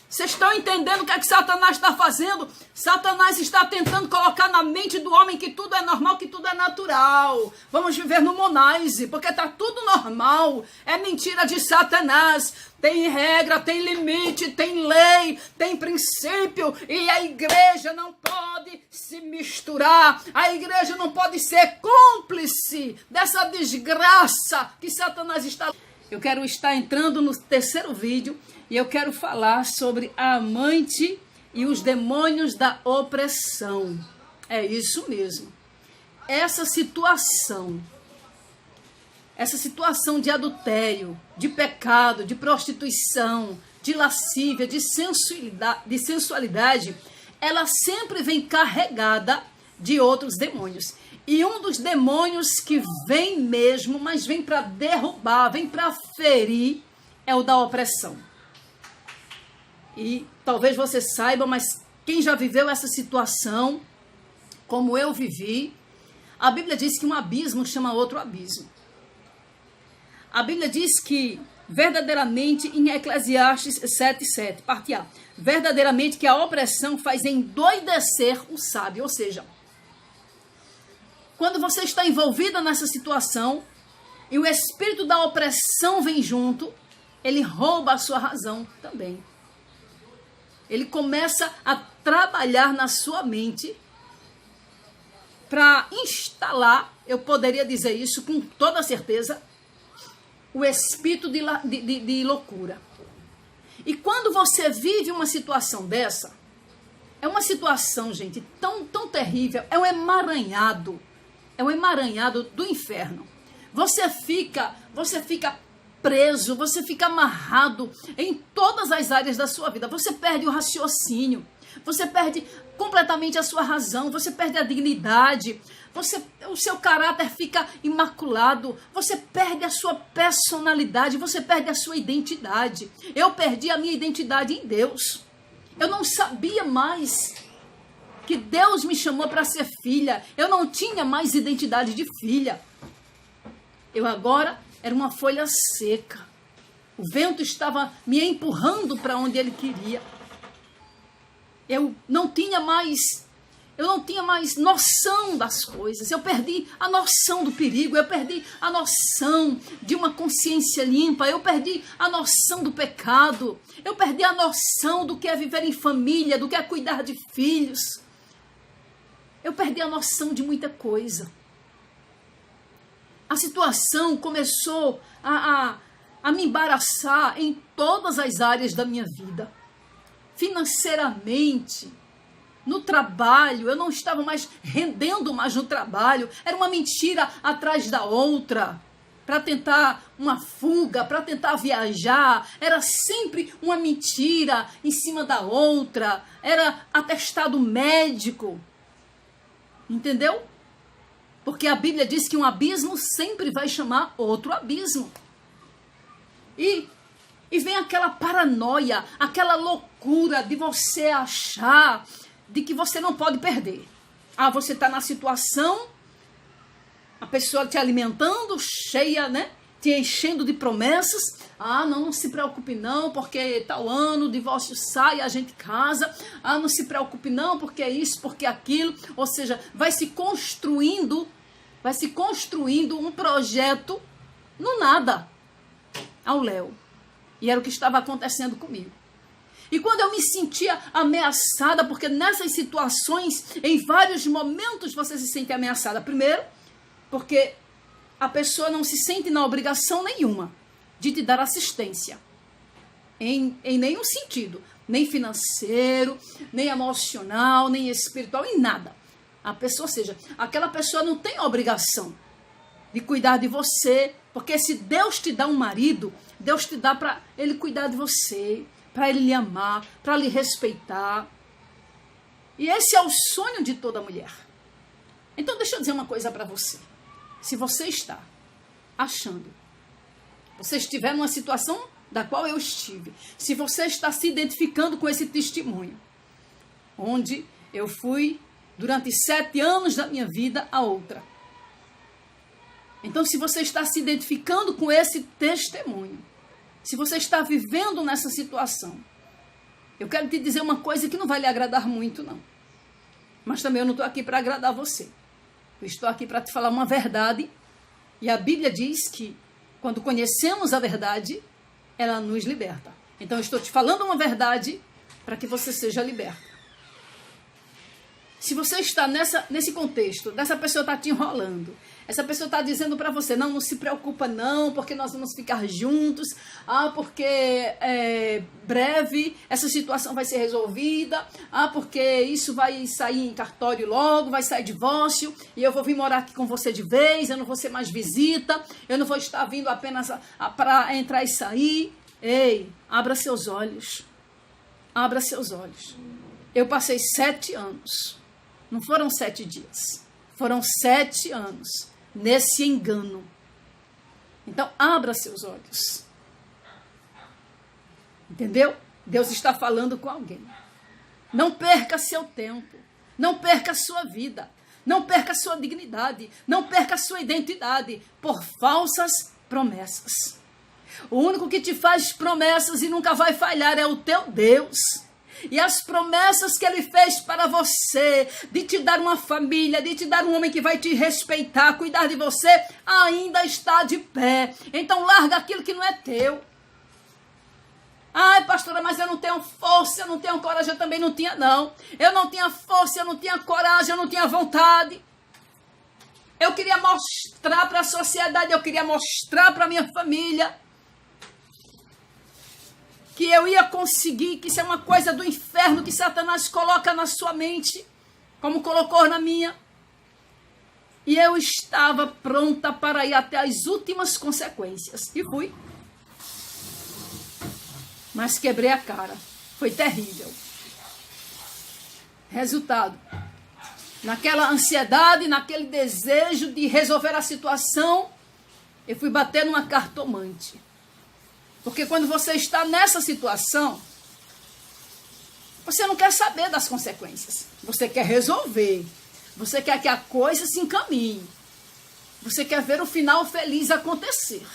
Vocês estão entendendo o que é que Satanás está fazendo? Satanás está tentando colocar na mente do homem que tudo é normal, que tudo é natural. Vamos viver no Monise, porque está tudo normal. É mentira de Satanás. Tem regra, tem limite, tem lei, tem princípio. E a igreja não pode se misturar. A igreja não pode ser cúmplice dessa desgraça que Satanás está... Eu quero estar entrando no terceiro vídeo e eu quero falar sobre a amante e os demônios da opressão. É isso mesmo. Essa situação de adultério, de pecado, de prostituição, de lascívia, de sensualidade, ela sempre vem carregada de outros demônios. E um dos demônios que vem mesmo, mas vem para derrubar, vem para ferir, é o da opressão. E talvez você saiba, mas quem já viveu essa situação, como eu vivi, a Bíblia diz que um abismo chama outro abismo. A Bíblia diz que, verdadeiramente, em Eclesiastes 7:7, parte A, verdadeiramente que a opressão faz endoidecer o sábio, ou seja, quando você está envolvida nessa situação e o espírito da opressão vem junto, ele rouba a sua razão também. Ele começa a trabalhar na sua mente para instalar, eu poderia dizer isso com toda certeza, o espírito de loucura. E quando você vive uma situação dessa, é uma situação, gente, tão terrível, é um emaranhado do inferno. Você fica preso, você fica amarrado em todas as áreas da sua vida. Você perde o raciocínio, você perde completamente a sua razão, você perde a dignidade, o seu caráter fica imaculado, você perde a sua personalidade, você perde a sua identidade. Eu perdi a minha identidade em Deus. Eu não sabia mais que Deus me chamou para ser filha. Eu não tinha mais identidade de filha. Eu agora era uma folha seca. O vento estava me empurrando para onde ele queria. Eu não tinha mais noção das coisas. Eu perdi a noção do perigo. Eu perdi a noção de uma consciência limpa. Eu perdi a noção do pecado. Eu perdi a noção do que é viver em família, do que é cuidar de filhos. Eu perdi a noção de muita coisa. A situação começou a me embaraçar em todas as áreas da minha vida. Financeiramente, no trabalho, eu não estava mais rendendo mais no trabalho. Era uma mentira atrás da outra, para tentar uma fuga, para tentar viajar. Era sempre uma mentira em cima da outra. Era atestado médico. Entendeu? Porque a Bíblia diz que um abismo sempre vai chamar outro abismo. E vem aquela paranoia, aquela loucura de você achar de que você não pode perder. Ah, você está na situação, a pessoa te alimentando, cheia, né? Te enchendo de promessas. Ah, não se preocupe não, porque tal ano o divórcio sai, a gente casa. Ah, não se preocupe não, porque é isso, porque é aquilo. Ou seja, vai se construindo um projeto no nada, ao léu. E era o que estava acontecendo comigo. E quando eu me sentia ameaçada, porque nessas situações, em vários momentos você se sente ameaçada. Primeiro, porque a pessoa não se sente na obrigação nenhuma de te dar assistência. Em nenhum sentido. Nem financeiro, nem emocional, nem espiritual, em nada. A pessoa, ou seja, aquela pessoa não tem obrigação de cuidar de você, porque se Deus te dá um marido, Deus te dá para ele cuidar de você, para ele lhe amar, para lhe respeitar. E esse é o sonho de toda mulher. Então deixa eu dizer uma coisa para você. Se você está achando, você estiver numa situação da qual eu estive, se você está se identificando com esse testemunho, onde eu fui durante 7 anos da minha vida a outra. Então, se você está se identificando com esse testemunho, se você está vivendo nessa situação, eu quero te dizer uma coisa que não vai lhe agradar muito, não. Mas também eu não estou aqui para agradar você. Eu estou aqui para te falar uma verdade. E a Bíblia diz que quando conhecemos a verdade, ela nos liberta. Então, eu estou te falando uma verdade para que você seja liberta. Se você está nesse contexto, dessa pessoa está te enrolando, essa pessoa está dizendo para você, não se preocupa não, porque nós vamos ficar juntos, porque breve essa situação vai ser resolvida, porque isso vai sair em cartório logo, vai sair divórcio, e eu vou vir morar aqui com você de vez, eu não vou ser mais visita, eu não vou estar vindo apenas para entrar e sair. Ei, abra seus olhos, abra seus olhos. Eu passei 7 anos. Não foram 7 dias, foram 7 anos nesse engano. Então, abra seus olhos. Entendeu? Deus está falando com alguém. Não perca seu tempo, não perca sua vida, não perca sua dignidade, não perca sua identidade por falsas promessas. O único que te faz promessas e nunca vai falhar é o teu Deus. E as promessas que ele fez para você, de te dar uma família, de te dar um homem que vai te respeitar, cuidar de você, ainda está de pé. Então larga aquilo que não é teu. Ai, pastora, mas eu não tenho força, eu não tenho coragem, eu também não tinha, não. Eu não tinha força, eu não tinha coragem, eu não tinha vontade. Eu queria mostrar para a sociedade, eu queria mostrar para a minha família que eu ia conseguir, que isso é uma coisa do inferno que Satanás coloca na sua mente, como colocou na minha. E eu estava pronta para ir até as últimas consequências. E fui. Mas quebrei a cara. Foi terrível. Resultado. Naquela ansiedade, naquele desejo de resolver a situação, eu fui bater numa cartomante. Porque quando você está nessa situação, Você não quer saber das consequências. Você quer resolver. Você quer que a coisa se encaminhe. Você quer ver o final feliz acontecer.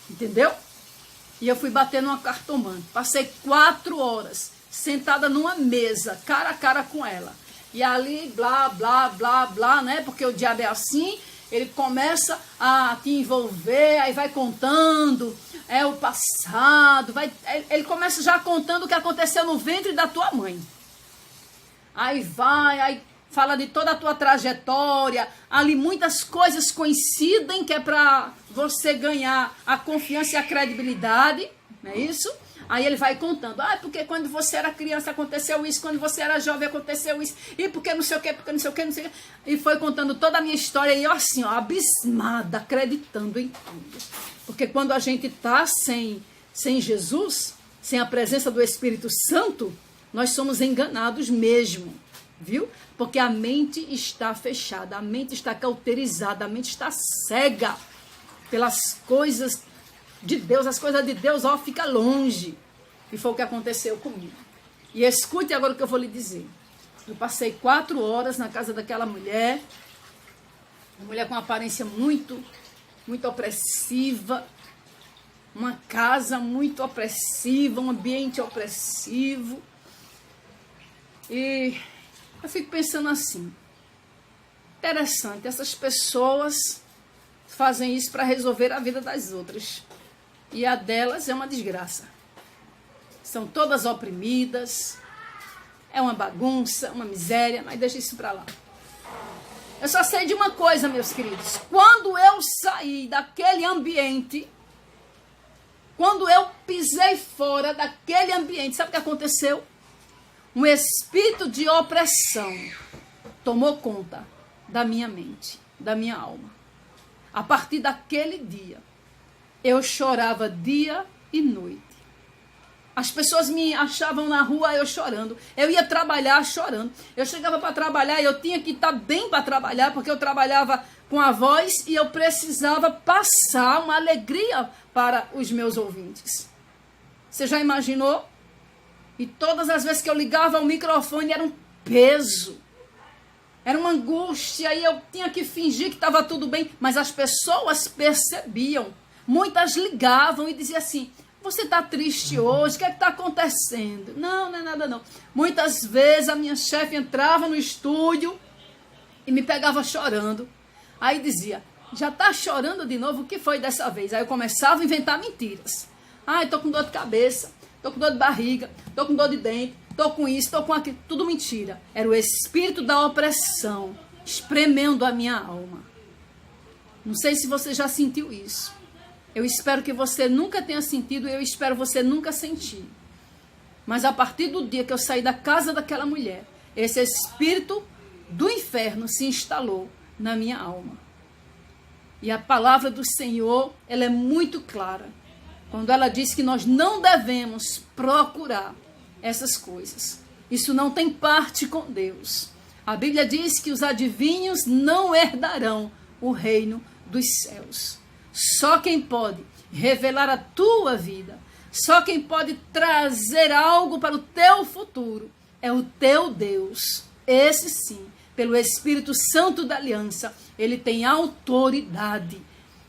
Entendeu? E eu fui bater numa cartomante. Passei 4 horas sentada numa mesa, cara a cara com ela. E ali, blá, blá, blá, blá, né? Porque o diabo é assim, ele começa a te envolver, aí vai contando, é o passado, ele começa já contando o que aconteceu no ventre da tua mãe. Aí fala de toda a tua trajetória, ali muitas coisas coincidem, que é para você ganhar a confiança e a credibilidade, não é isso? Aí ele vai contando, porque quando você era criança aconteceu isso, quando você era jovem aconteceu isso, e porque não sei o que, porque não sei o que, não sei o que. E foi contando toda a minha história, e eu assim, abismada, acreditando em tudo. Porque quando a gente está sem Jesus, sem a presença do Espírito Santo, nós somos enganados mesmo, viu? Porque a mente está fechada, a mente está cauterizada, a mente está cega pelas coisas de Deus, as coisas de Deus, fica longe. E foi o que aconteceu comigo. E escute agora o que eu vou lhe dizer. Eu passei 4 horas na casa daquela mulher, uma mulher com uma aparência muito, muito opressiva, uma casa muito opressiva, um ambiente opressivo. E eu fico pensando assim, interessante, essas pessoas fazem isso para resolver a vida das outras. E a delas é uma desgraça. São todas oprimidas, é uma bagunça, uma miséria, mas deixa isso para lá. Eu só sei de uma coisa, meus queridos. Quando eu saí daquele ambiente, quando eu pisei fora daquele ambiente, sabe o que aconteceu? Um espírito de opressão tomou conta da minha mente, da minha alma. A partir daquele dia, eu chorava dia e noite. As pessoas me achavam na rua, eu chorando. Eu ia trabalhar chorando. Eu chegava para trabalhar e eu tinha que estar bem para trabalhar, porque eu trabalhava com a voz e eu precisava passar uma alegria para os meus ouvintes. Você já imaginou? E todas as vezes que eu ligava o microfone era um peso. Era uma angústia e eu tinha que fingir que estava tudo bem. Mas as pessoas percebiam. Muitas ligavam e diziam assim, você está triste hoje? O que é que está acontecendo? Não, não é nada não. Muitas vezes a minha chefe entrava no estúdio e me pegava chorando. Aí dizia, já está chorando de novo? O que foi dessa vez? Aí eu começava a inventar mentiras. Estou com dor de cabeça, estou com dor de barriga, estou com dor de dente, estou com isso, estou com aquilo. Tudo mentira. Era o espírito da opressão espremendo a minha alma. Não sei se você já sentiu isso. Eu espero que você nunca tenha sentido e eu espero você nunca sentir. Mas a partir do dia que eu saí da casa daquela mulher, esse espírito do inferno se instalou na minha alma. E a palavra do Senhor, ela é muito clara. Quando ela diz que nós não devemos procurar essas coisas. Isso não tem parte com Deus. A Bíblia diz que os adivinhos não herdarão o reino dos céus. Só quem pode revelar a tua vida, só quem pode trazer algo para o teu futuro é o teu Deus. Esse sim, pelo Espírito Santo da Aliança, ele tem autoridade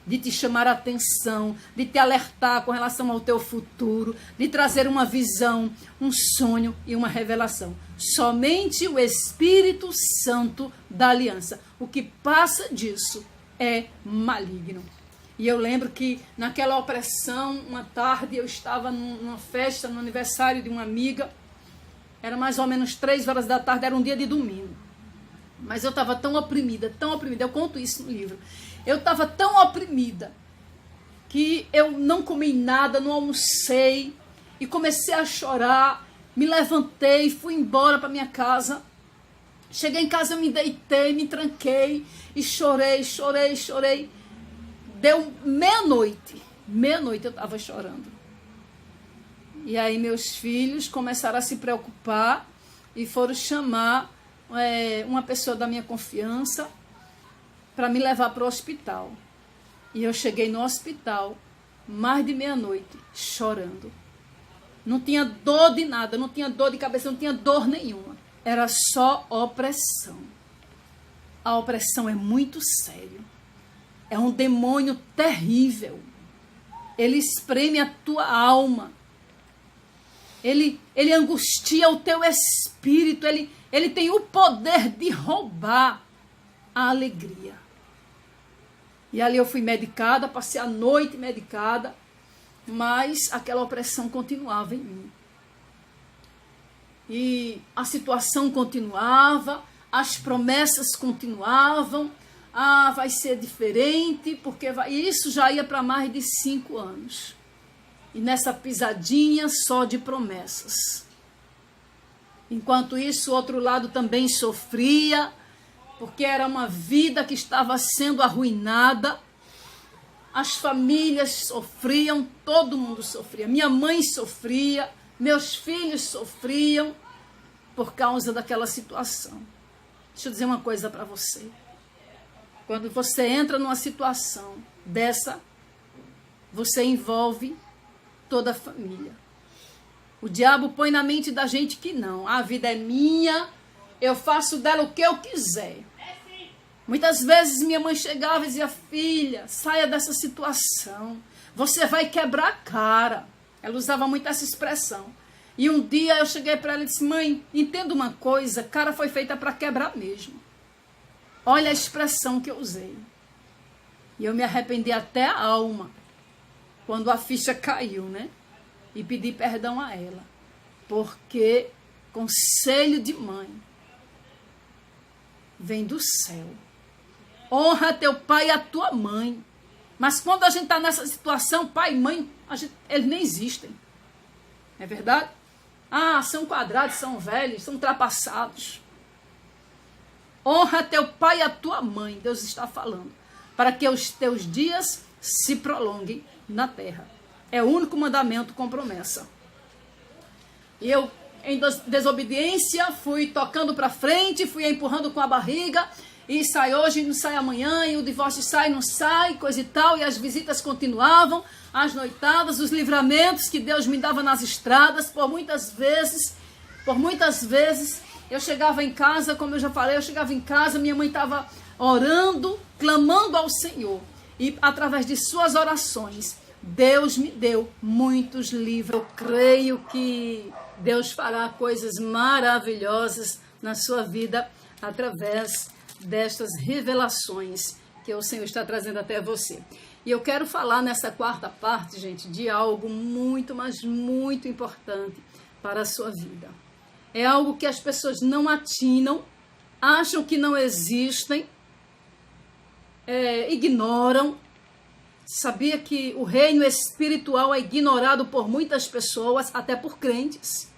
de te chamar a atenção, de te alertar com relação ao teu futuro, de trazer uma visão, um sonho e uma revelação. Somente o Espírito Santo da Aliança. O que passa disso é maligno. E eu lembro que naquela opressão, uma tarde eu estava numa festa, no aniversário de uma amiga. Era mais ou menos 3 horas da tarde, era um dia de domingo. Mas eu estava tão oprimida, eu conto isso no livro. Eu estava tão oprimida que eu não comi nada, não almocei e comecei a chorar. Me levantei, fui embora para minha casa. Cheguei em casa, eu me deitei, me tranquei e chorei. Deu meia-noite eu estava chorando. E aí meus filhos começaram a se preocupar e foram chamar uma pessoa da minha confiança para me levar para o hospital. E eu cheguei no hospital mais de meia-noite chorando. Não tinha dor de nada, não tinha dor de cabeça, não tinha dor nenhuma. Era só opressão. A opressão é muito sério. É um demônio terrível. Ele espreme a tua alma. Ele angustia o teu espírito. Ele tem o poder de roubar a alegria. E ali eu fui medicada, passei a noite medicada, mas aquela opressão continuava em mim. E a situação continuava, as promessas continuavam. Ah, vai ser diferente, porque isso já ia para mais de 5 anos. E nessa pisadinha só de promessas. Enquanto isso, o outro lado também sofria, porque era uma vida que estava sendo arruinada. As famílias sofriam, todo mundo sofria. Minha mãe sofria, meus filhos sofriam por causa daquela situação. Deixa eu dizer uma coisa para você. Quando você entra numa situação dessa, você envolve toda a família. O diabo põe na mente da gente que não. A vida é minha, eu faço dela o que eu quiser. Muitas vezes minha mãe chegava e dizia: filha, saia dessa situação. Você vai quebrar a cara. Ela usava muito essa expressão. E um dia eu cheguei para ela e disse: mãe, entenda uma coisa, cara foi feita para quebrar mesmo. Olha a expressão que eu usei. E eu me arrependi até a alma quando a ficha caiu, né? E pedi perdão a ela. Porque conselho de mãe vem do céu. Honra teu pai e a tua mãe. Mas quando a gente está nessa situação, pai e mãe, eles nem existem. É verdade? Ah, são quadrados, são velhos, são ultrapassados. Honra teu pai e a tua mãe, Deus está falando, para que os teus dias se prolonguem na terra. É o único mandamento com promessa. E eu, em desobediência, fui tocando para frente, fui empurrando com a barriga, e sai hoje, não sai amanhã, e o divórcio sai, não sai, coisa e tal, e as visitas continuavam, as noitadas, os livramentos que Deus me dava nas estradas, por muitas vezes, eu chegava em casa, como eu já falei, eu chegava em casa, minha mãe estava orando, clamando ao Senhor. E através de suas orações, Deus me deu muitos livros. Eu creio que Deus fará coisas maravilhosas na sua vida através destas revelações que o Senhor está trazendo até você. E eu quero falar nessa quarta parte, gente, de algo muito, mas muito importante para a sua vida. É algo que as pessoas não atinam, acham que não existem, ignoram. Sabia que o reino espiritual é ignorado por muitas pessoas, até por crentes.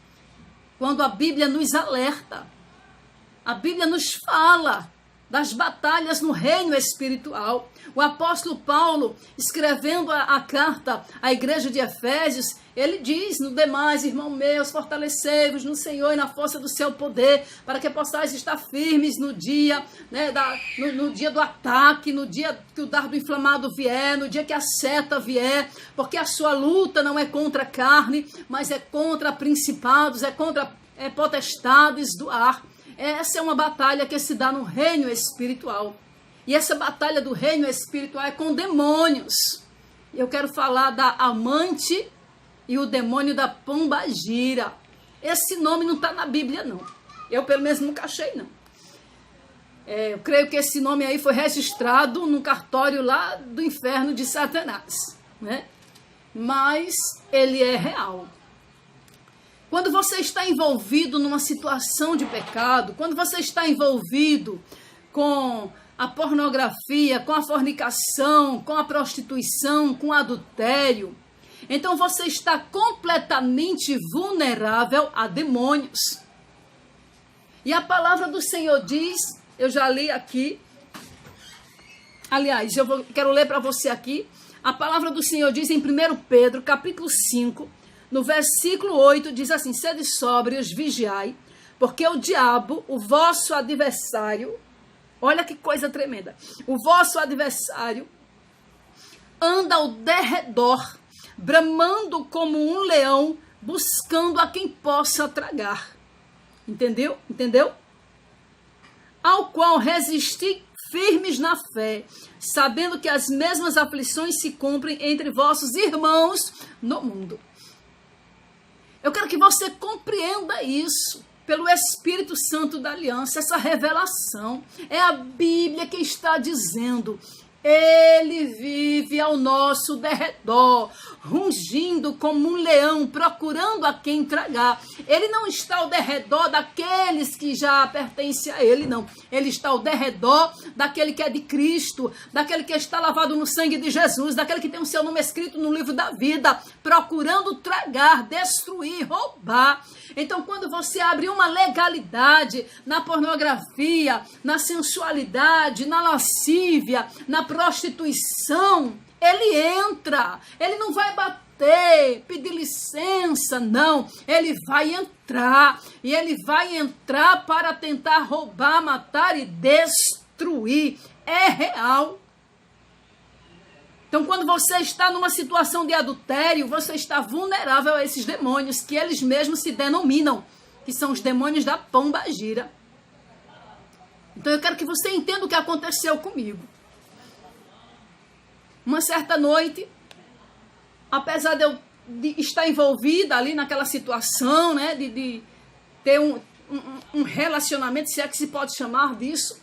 Quando a Bíblia nos alerta, a Bíblia nos fala das batalhas no reino espiritual. O apóstolo Paulo, escrevendo a carta à igreja de Efésios, ele diz: no demais, irmãos meus, fortalecei-vos no Senhor e na força do seu poder, para que possais estar firmes no dia, né, no dia do ataque, no dia que o dardo inflamado vier, no dia que a seta vier, porque a sua luta não é contra a carne, mas é contra principados, é contra potestades do ar. Essa é uma batalha que se dá no reino espiritual. E essa batalha do reino espiritual é com demônios. Eu quero falar da amante e o demônio da pombagira. Esse nome não está na Bíblia, não. Eu, pelo menos, nunca achei, não. Eu creio que esse nome aí foi registrado no cartório lá do inferno de Satanás, né? Mas ele é real. Quando você está envolvido numa situação de pecado, quando você está envolvido com a pornografia, com a fornicação, com a prostituição, com o adultério, então você está completamente vulnerável a demônios. E a palavra do Senhor diz, eu já li aqui, aliás, quero ler para você aqui, a palavra do Senhor diz em 1 Pedro, capítulo 5, no versículo 8, diz assim: sede sóbrios, vigiai, porque o diabo, o vosso adversário, olha que coisa tremenda, o vosso adversário anda ao derredor, bramando como um leão, buscando a quem possa tragar. Entendeu? Entendeu? Ao qual resisti firmes na fé, sabendo que as mesmas aflições se cumprem entre vossos irmãos no mundo. Eu quero que você compreenda isso pelo Espírito Santo da Aliança, essa revelação. É a Bíblia que está dizendo: Ele vive ao nosso derredor, rugindo como um leão, procurando a quem tragar. Ele não está ao derredor daqueles que já pertencem a Ele, não. Ele está ao derredor daquele que é de Cristo, daquele que está lavado no sangue de Jesus, daquele que tem o seu nome escrito no livro da vida, procurando tragar, destruir, roubar. Então, quando você abre uma legalidade na pornografia, na sensualidade, na lascívia, na prostituição, ele entra. Ele não vai bater, pedir licença, não. Ele vai entrar. E ele vai entrar para tentar roubar, matar e destruir. É real. Então, quando você está numa situação de adultério, você está vulnerável a esses demônios que eles mesmos se denominam, que são os demônios da pombagira. Então, eu quero que você entenda o que aconteceu comigo. Uma certa noite, apesar de eu estar envolvida ali naquela situação, né, de ter um relacionamento, se é que se pode chamar disso,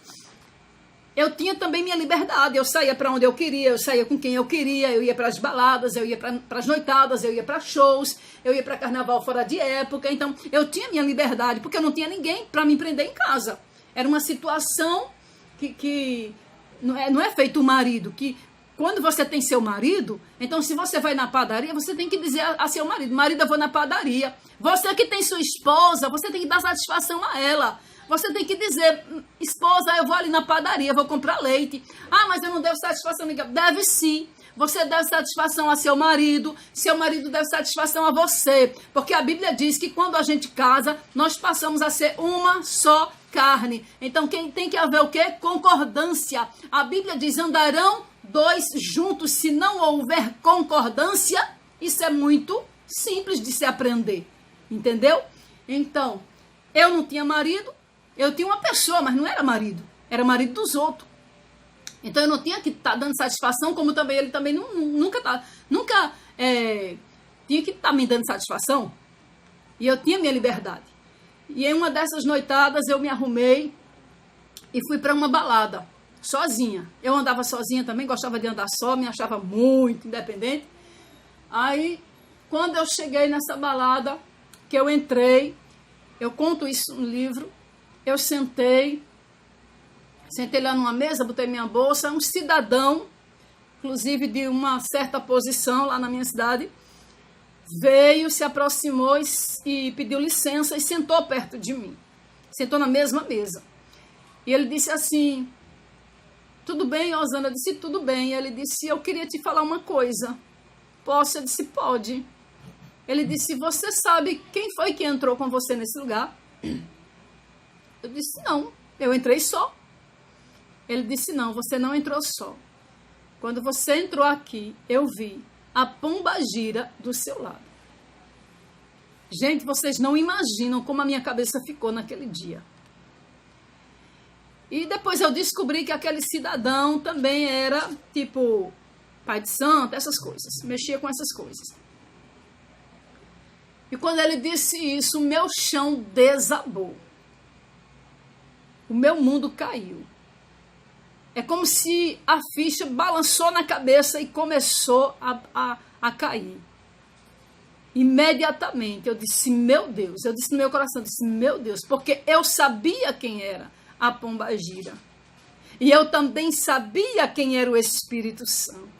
eu tinha também minha liberdade. Eu saía para onde eu queria, eu saía com quem eu queria, eu ia para as baladas, eu ia para as noitadas, eu ia para shows, eu ia para carnaval fora de época. Então, eu tinha minha liberdade, porque eu não tinha ninguém para me prender em casa. Era uma situação que não é feito o marido, que quando você tem seu marido, então se você vai na padaria, você tem que dizer a seu marido: marido, eu vou na padaria. Você que tem sua esposa, você tem que dar satisfação a ela. Você tem que dizer: esposa, eu vou ali na padaria, vou comprar leite. Ah, mas eu não devo satisfação. Deve sim. Você deve satisfação a seu marido deve satisfação a você. Porque a Bíblia diz que quando a gente casa, nós passamos a ser uma só carne. Então, quem tem que haver o quê? Concordância. A Bíblia diz: andarão dois juntos, se não houver concordância. Isso é muito simples de se aprender. Entendeu? Então, eu não tinha marido. Eu tinha uma pessoa, mas não era marido. Era marido dos outros. Então eu não tinha que estar dando satisfação, como também ele também nunca tinha que estar me dando satisfação. E eu tinha minha liberdade. E em uma dessas noitadas eu me arrumei e fui para uma balada, sozinha. Eu andava sozinha também, gostava de andar só, me achava muito independente. Aí, quando eu cheguei nessa balada, que eu entrei, eu conto isso no livro. Eu sentei lá numa mesa, botei minha bolsa, um cidadão, inclusive de uma certa posição lá na minha cidade, veio, se aproximou e pediu licença e sentou perto de mim. Sentou na mesma mesa. E ele disse assim: tudo bem, Osana? Eu disse: tudo bem. E ele disse: eu queria te falar uma coisa. Posso? Eu disse: pode. Ele disse: você sabe quem foi que entrou com você nesse lugar? Eu disse: não, eu entrei só. Ele disse: não, você não entrou só. Quando você entrou aqui, eu vi a pombagira do seu lado. Gente, vocês não imaginam como a minha cabeça ficou naquele dia. E depois eu descobri que aquele cidadão também era, tipo, pai de santo, essas coisas. Mexia com essas coisas. E quando ele disse isso, o meu chão desabou. O meu mundo caiu. É como se a ficha balançou na cabeça e começou a cair. Imediatamente eu disse: meu Deus. Eu disse no meu coração, eu disse: meu Deus. Porque eu sabia quem era a pombagira. E eu também sabia quem era o Espírito Santo.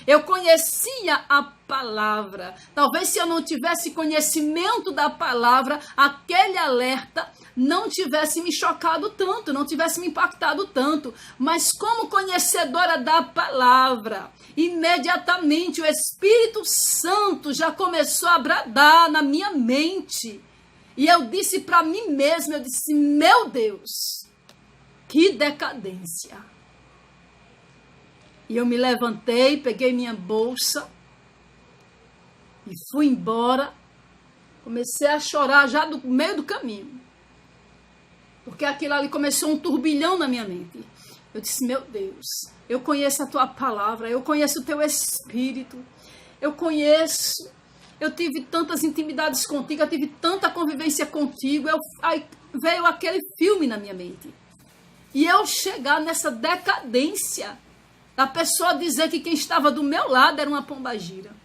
Eu conhecia a palavra. Talvez se eu não tivesse conhecimento da palavra, aquele alerta não tivesse me chocado tanto, não tivesse me impactado tanto. Mas como conhecedora da palavra, imediatamente o Espírito Santo já começou a bradar na minha mente. E eu disse para mim mesma, eu disse: meu Deus, que decadência. E eu me levantei, peguei minha bolsa e fui embora Comecei a chorar já do meio do caminho. Porque aquilo ali começou um turbilhão na minha mente. Eu disse, meu Deus, eu conheço a tua palavra, eu conheço o teu espírito, eu tive tantas intimidades contigo, eu tive tanta convivência contigo, aí veio aquele filme na minha mente. E eu chegar nessa decadência da pessoa dizer que quem estava do meu lado era uma pombagira.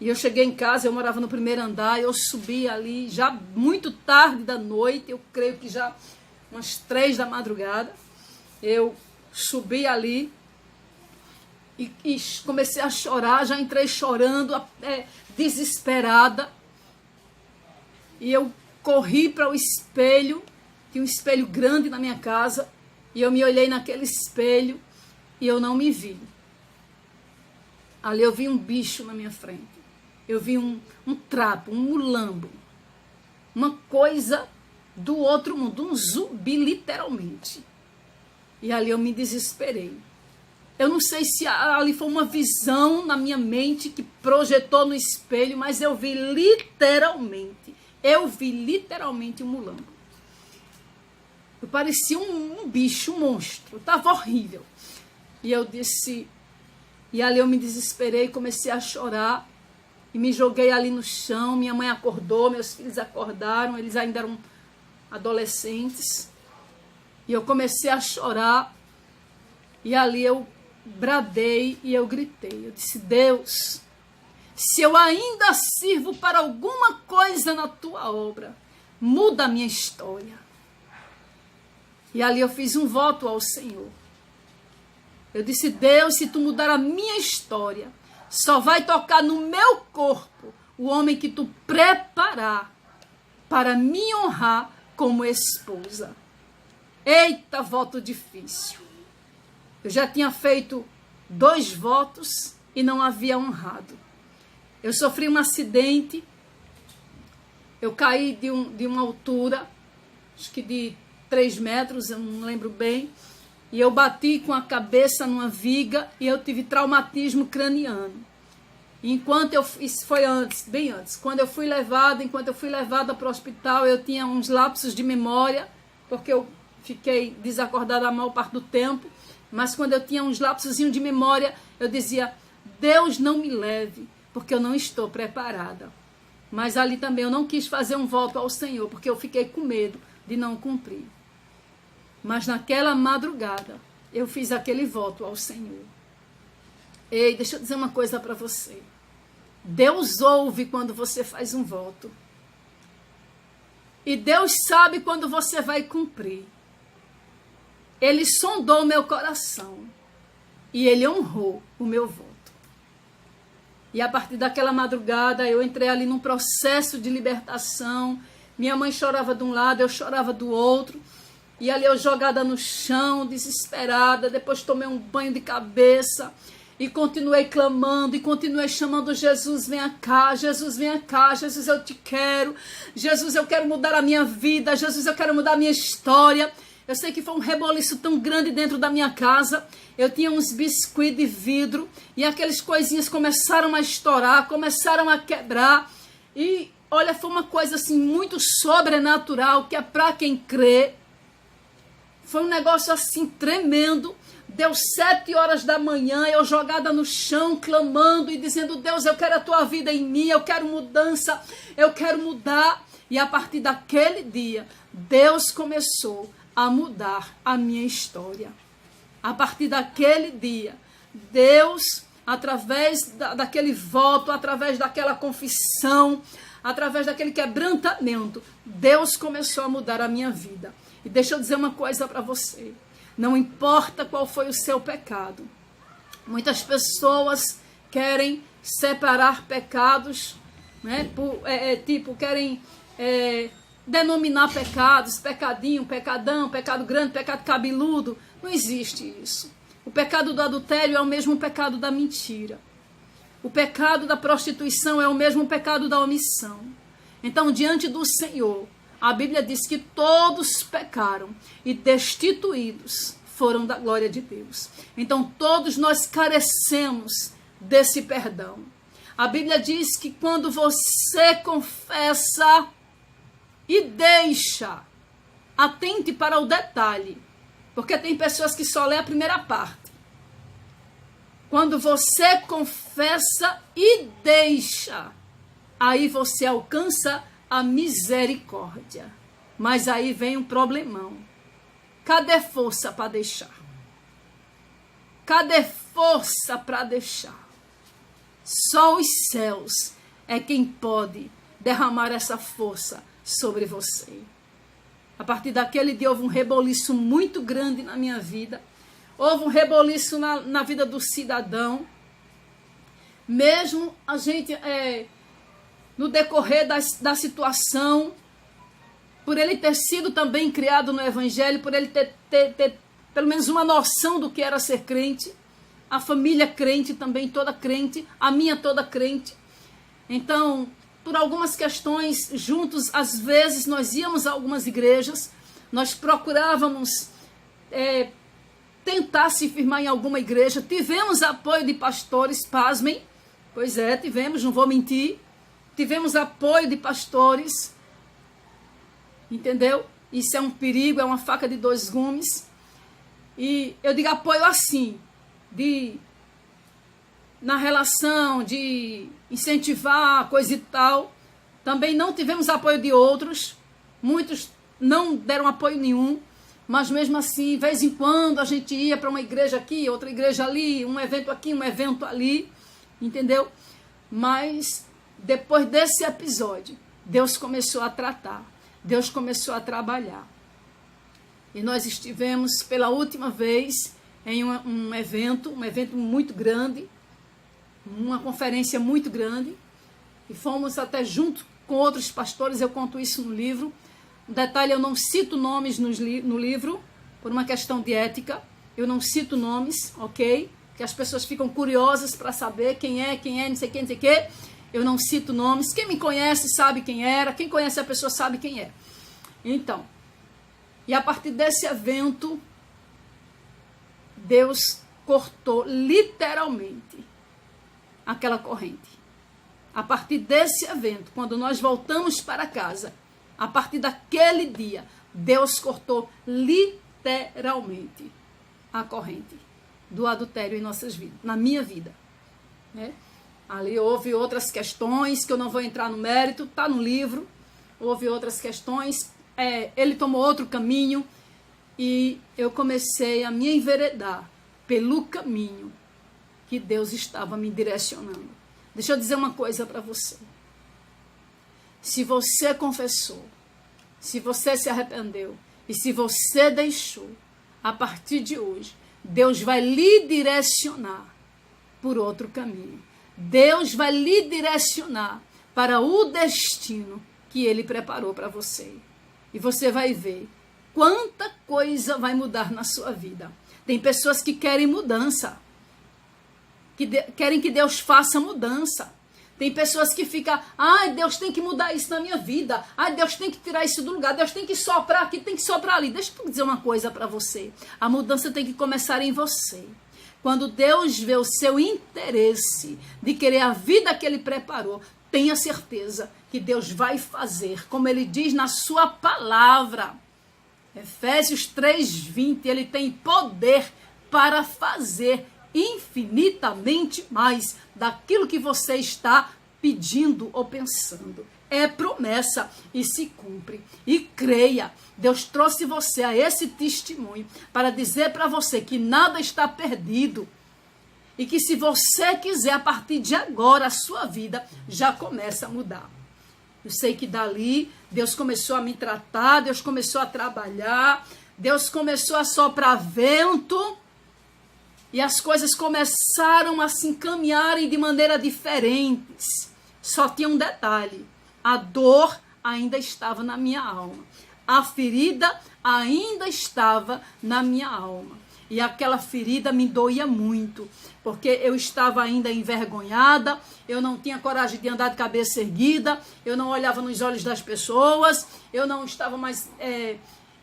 E eu cheguei em casa, eu morava no primeiro andar, eu subi ali já muito tarde da noite, eu creio que já umas 3 da madrugada. Eu subi ali e comecei a chorar, já entrei chorando, desesperada. E eu corri para o espelho, tinha um espelho grande na minha casa, e eu me olhei naquele espelho e eu não me vi. Ali eu vi um bicho na minha frente. Eu vi um trapo, um mulambo, uma coisa do outro mundo, um zumbi literalmente. E ali eu me desesperei. Eu não sei se ali foi uma visão na minha mente que projetou no espelho, mas eu vi literalmente um mulambo. Eu parecia um bicho, um monstro, estava horrível. E eu disse, e ali eu me desesperei, comecei a chorar. E me joguei ali no chão, minha mãe acordou, meus filhos acordaram, eles ainda eram adolescentes. E eu comecei a chorar, e ali eu bradei e eu gritei. Eu disse, Deus, se eu ainda sirvo para alguma coisa na tua obra, muda a minha história. E ali eu fiz um voto ao Senhor. Eu disse, Deus, se tu mudar a minha história, só vai tocar no meu corpo o homem que tu preparar para me honrar como esposa. Eita, voto difícil. Eu já tinha feito 2 votos e não havia honrado. Eu sofri um acidente. Eu caí de uma altura, acho que de 3 metros, eu não lembro bem. E eu bati com a cabeça numa viga e eu tive traumatismo craniano. Isso foi antes, bem antes. Enquanto eu fui levada para o hospital, eu tinha uns lapsos de memória, porque eu fiquei desacordada a maior parte do tempo. Mas quando eu tinha uns lapsos de memória, eu dizia, Deus não me leve, porque eu não estou preparada. Mas ali também eu não quis fazer um voto ao Senhor, porque eu fiquei com medo de não cumprir. Mas naquela madrugada, eu fiz aquele voto ao Senhor. Ei, deixa eu dizer uma coisa para você. Deus ouve quando você faz um voto. E Deus sabe quando você vai cumprir. Ele sondou o meu coração. E Ele honrou o meu voto. E a partir daquela madrugada, eu entrei ali num processo de libertação. Minha mãe chorava de um lado, eu chorava do outro. E ali eu jogada no chão, desesperada. Depois tomei um banho de cabeça. E continuei clamando, e continuei chamando, Jesus, venha cá, Jesus, venha cá, Jesus, eu te quero, Jesus, eu quero mudar a minha vida, Jesus, eu quero mudar a minha história. Eu sei que foi um reboliço tão grande dentro da minha casa, eu tinha uns biscuits de vidro, e aquelas coisinhas começaram a estourar, começaram a quebrar, e olha, foi uma coisa assim muito sobrenatural, que é para quem crê. Foi um negócio assim tremendo. Deu 7 horas da manhã, eu jogada no chão, clamando e dizendo, Deus, eu quero a tua vida em mim, eu quero mudança, eu quero mudar. E a partir daquele dia, Deus começou a mudar a minha história. A partir daquele dia, Deus, através daquele voto, através daquela confissão, através daquele quebrantamento, Deus começou a mudar a minha vida. E deixa eu dizer uma coisa para você. Não importa qual foi o seu pecado. Muitas pessoas querem separar pecados, né? Querem denominar pecados, pecadinho, pecadão, pecado grande, pecado cabeludo. Não existe isso. O pecado do adultério é o mesmo pecado da mentira. O pecado da prostituição é o mesmo pecado da omissão. Então, diante do Senhor, a Bíblia diz que todos pecaram e destituídos foram da glória de Deus. Então, todos nós carecemos desse perdão. A Bíblia diz que quando você confessa e deixa, atente para o detalhe, porque tem pessoas que só lê a primeira parte. Quando você confessa e deixa, aí você alcança a misericórdia. Mas aí vem um problemão. Cadê força para deixar? Cadê força para deixar? Só os céus é quem pode derramar essa força sobre você. A partir daquele dia houve um reboliço muito grande na minha vida. Houve um reboliço na vida do cidadão. Mesmo a gente, no decorrer da situação, por ele ter sido também criado no Evangelho, por ele ter pelo menos uma noção do que era ser crente, a família crente também, toda crente, a minha toda crente. Então, por algumas questões, juntos, às vezes, nós íamos a algumas igrejas, nós procurávamos tentar se firmar em alguma igreja, tivemos apoio de pastores, pasmem, pois é, tivemos, não vou mentir, tivemos apoio de pastores, entendeu? Isso é um perigo, é uma faca de dois gumes. E eu digo apoio assim, na relação de incentivar, coisa e tal. Também não tivemos apoio de outros, muitos não deram apoio nenhum, mas mesmo assim, de vez em quando a gente ia para uma igreja aqui, outra igreja ali, um evento aqui, um evento ali, entendeu? Mas depois desse episódio, Deus começou a tratar, Deus começou a trabalhar. E nós estivemos pela última vez em um evento muito grande, uma conferência muito grande, e fomos até junto com outros pastores, eu conto isso no livro. Um detalhe, eu não cito nomes no livro, por uma questão de ética, eu não cito nomes, ok? Que as pessoas ficam curiosas para saber quem é, não sei quem, não sei o quê. Eu não cito nomes, quem me conhece sabe quem era, quem conhece a pessoa sabe quem é. Então, e a partir desse evento, Deus cortou literalmente aquela corrente. A partir desse evento, quando nós voltamos para casa, a partir daquele dia, Deus cortou literalmente a corrente do adultério em nossas vidas, na minha vida. Né? Ali houve outras questões que eu não vou entrar no mérito, está no livro. Houve outras questões, ele tomou outro caminho e eu comecei a me enveredar pelo caminho que Deus estava me direcionando. Deixa eu dizer uma coisa para você. Se você confessou, se você se arrependeu e se você deixou, a partir de hoje, Deus vai lhe direcionar por outro caminho. Deus vai lhe direcionar para o destino que Ele preparou para você. E você vai ver quanta coisa vai mudar na sua vida. Tem pessoas que querem mudança, querem que Deus faça mudança. Tem pessoas que ficam, Deus tem que mudar isso na minha vida. Deus tem que tirar isso do lugar. Deus tem que soprar aqui, tem que soprar ali. Deixa eu dizer uma coisa para você. A mudança tem que começar em você. Quando Deus vê o seu interesse de querer a vida que Ele preparou, tenha certeza que Deus vai fazer, como Ele diz na sua palavra. Efésios 3:20, Ele tem poder para fazer infinitamente mais daquilo que você está pedindo ou pensando. É promessa e se cumpre. E creia, Deus trouxe você a esse testemunho para dizer para você que nada está perdido. E que se você quiser, a partir de agora, a sua vida já começa a mudar. Eu sei que dali, Deus começou a me tratar, Deus começou a trabalhar, Deus começou a soprar vento, e as coisas começaram a se encaminharem de maneira diferentes. Só tinha um detalhe, a dor ainda estava na minha alma, a ferida ainda estava na minha alma. E aquela ferida me doía muito, porque eu estava ainda envergonhada, eu não tinha coragem de andar de cabeça erguida, eu não olhava nos olhos das pessoas, eu não estava mais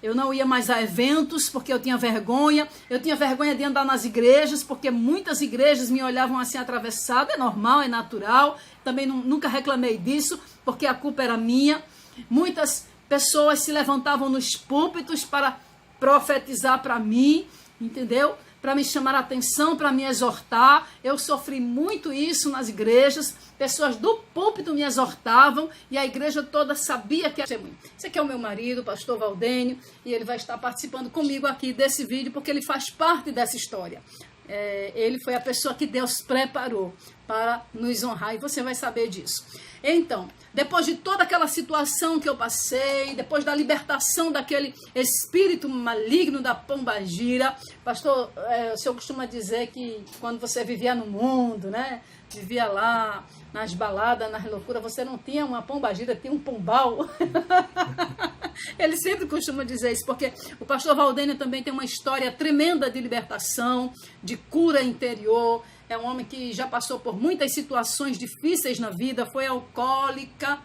Eu não ia mais a eventos porque eu tinha vergonha. Eu tinha vergonha de andar nas igrejas porque muitas igrejas me olhavam assim atravessado. É normal, é natural. Também nunca reclamei disso porque a culpa era minha. Muitas pessoas se levantavam nos púlpitos para profetizar para mim, entendeu? Para me chamar a atenção, para me exortar. Eu sofri muito isso nas igrejas. Pessoas do púlpito me exortavam e a igreja toda sabia que era muito. Esse aqui é o meu marido, o pastor Valdênio, e ele vai estar participando comigo aqui desse vídeo porque ele faz parte dessa história. Ele foi a pessoa que Deus preparou para nos honrar e você vai saber disso. Então, depois de toda aquela situação que eu passei, depois da libertação daquele espírito maligno da pombagira, pastor, o senhor costuma dizer que quando você vivia no mundo, né, vivia lá nas baladas, nas loucuras, você não tinha uma pombagira, tinha um pombal. Ele sempre costuma dizer isso, porque o pastor Valdênio também tem uma história tremenda de libertação, de cura interior. É um homem que já passou por muitas situações difíceis na vida, foi alcoólatra,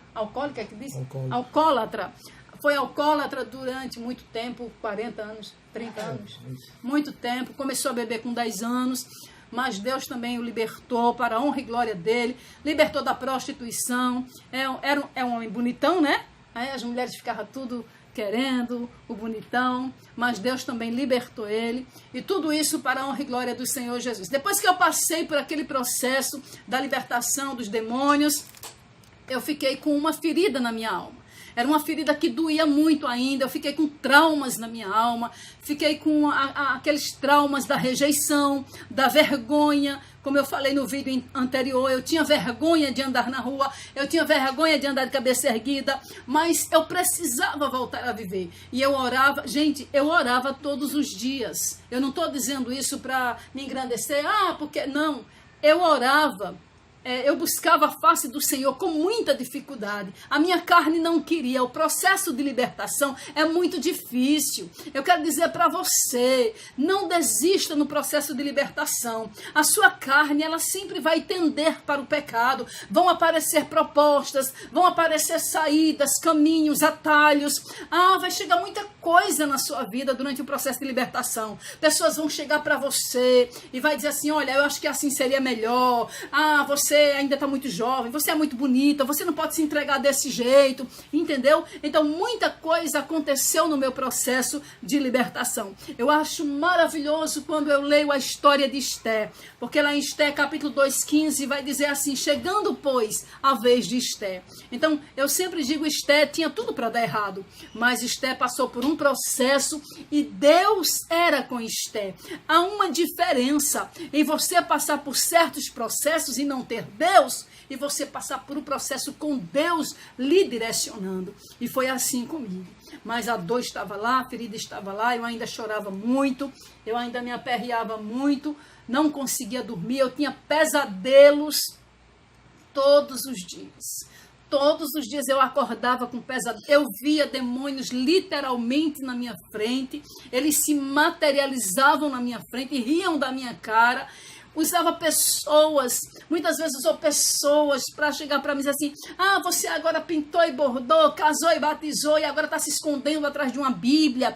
foi alcoólatra durante muito tempo, 40 anos, 30 anos, muito tempo, começou a beber com 10 anos, mas Deus também o libertou para a honra e glória dele, libertou da prostituição, é um homem bonitão, né? Aí as mulheres ficavam tudo querendo o bonitão, mas Deus também libertou ele, e tudo isso para a honra e glória do Senhor Jesus. Depois que eu passei por aquele processo da libertação dos demônios, eu fiquei com uma ferida na minha alma. Era uma ferida que doía muito ainda, eu fiquei com traumas na minha alma, fiquei com aqueles traumas da rejeição, da vergonha. Como eu falei no vídeo anterior, eu tinha vergonha de andar na rua, eu tinha vergonha de andar de cabeça erguida, mas eu precisava voltar a viver. E eu orava, gente, eu orava todos os dias. Eu não estou dizendo isso para me engrandecer, porque não, eu orava. Eu buscava a face do Senhor com muita dificuldade. A minha carne não queria. O processo de libertação é muito difícil. Eu quero dizer para você, não desista no processo de libertação. A sua carne, ela sempre vai tender para o pecado. Vão aparecer propostas, vão aparecer saídas, caminhos, atalhos. Vai chegar muita coisa na sua vida durante o processo de libertação. Pessoas vão chegar para você e vai dizer assim, olha, eu acho que assim seria melhor. Você ainda está muito jovem, você é muito bonita, você não pode se entregar desse jeito, entendeu? Então, muita coisa aconteceu no meu processo de libertação. Eu acho maravilhoso quando eu leio a história de Esté, porque lá em Esté, capítulo 2:15, vai dizer assim, chegando, pois, a vez de Esté. Então, eu sempre digo, Esté tinha tudo para dar errado, mas Esté passou por um processo e Deus era com Esté. Há uma diferença em você passar por certos processos e não ter Deus, e você passar por um processo com Deus lhe direcionando. E foi assim comigo. Mas a dor estava lá, a ferida estava lá, eu ainda chorava muito, eu ainda me aperreava muito, não conseguia dormir, eu tinha pesadelos todos os dias. Todos os dias eu acordava com pesadelo, eu via demônios literalmente na minha frente, eles se materializavam na minha frente, riam da minha cara. Usava pessoas, muitas vezes usou pessoas para chegar para mim e dizer assim, você agora pintou e bordou, casou e batizou e agora está se escondendo atrás de uma Bíblia.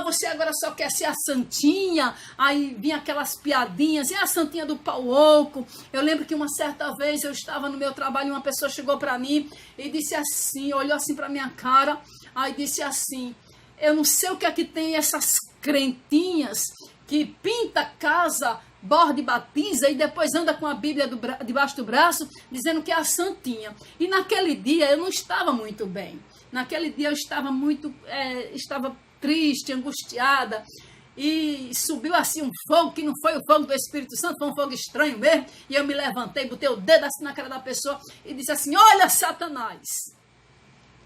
Você agora só quer ser a santinha. Aí vinha aquelas piadinhas, e a santinha do pau oco. Eu lembro que uma certa vez eu estava no meu trabalho e uma pessoa chegou para mim e disse assim, olhou assim para minha cara, aí disse assim, eu não sei o que é que tem essas crentinhas que pinta casa, borda e batiza e depois anda com a Bíblia debaixo do braço, dizendo que é a santinha. E naquele dia eu não estava muito bem. Naquele dia eu estava estava triste, angustiada, e subiu assim um fogo, que não foi o fogo do Espírito Santo, foi um fogo estranho mesmo, e eu me levantei, botei o dedo assim na cara da pessoa e disse assim, olha, Satanás,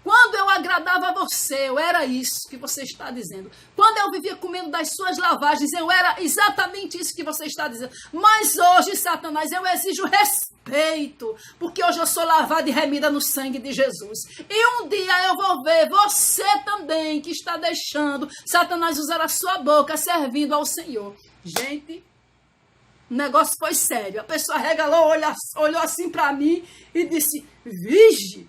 quando eu agradava a você, eu era isso que você está dizendo. Quando eu vivia comendo das suas lavagens, eu era exatamente isso que você está dizendo. Mas hoje, Satanás, eu exijo respeito, porque hoje eu sou lavada e remida no sangue de Jesus. E um dia eu vou ver você também, que está deixando Satanás usar a sua boca, servindo ao Senhor. Gente, o negócio foi sério. A pessoa regalou, olhou assim para mim e disse, vige.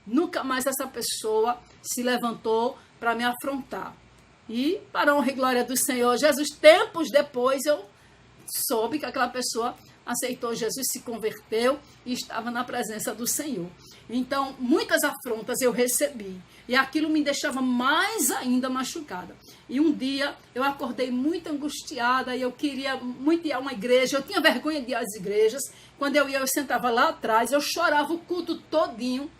Nunca mais essa pessoa se levantou para me afrontar. E, para a honra e glória do Senhor Jesus, tempos depois eu soube que aquela pessoa aceitou Jesus, se converteu e estava na presença do Senhor. Então, muitas afrontas eu recebi. E aquilo me deixava mais ainda machucada. E um dia eu acordei muito angustiada e eu queria muito ir a uma igreja. Eu tinha vergonha de ir às igrejas. Quando eu ia, eu sentava lá atrás, eu chorava o culto todinho.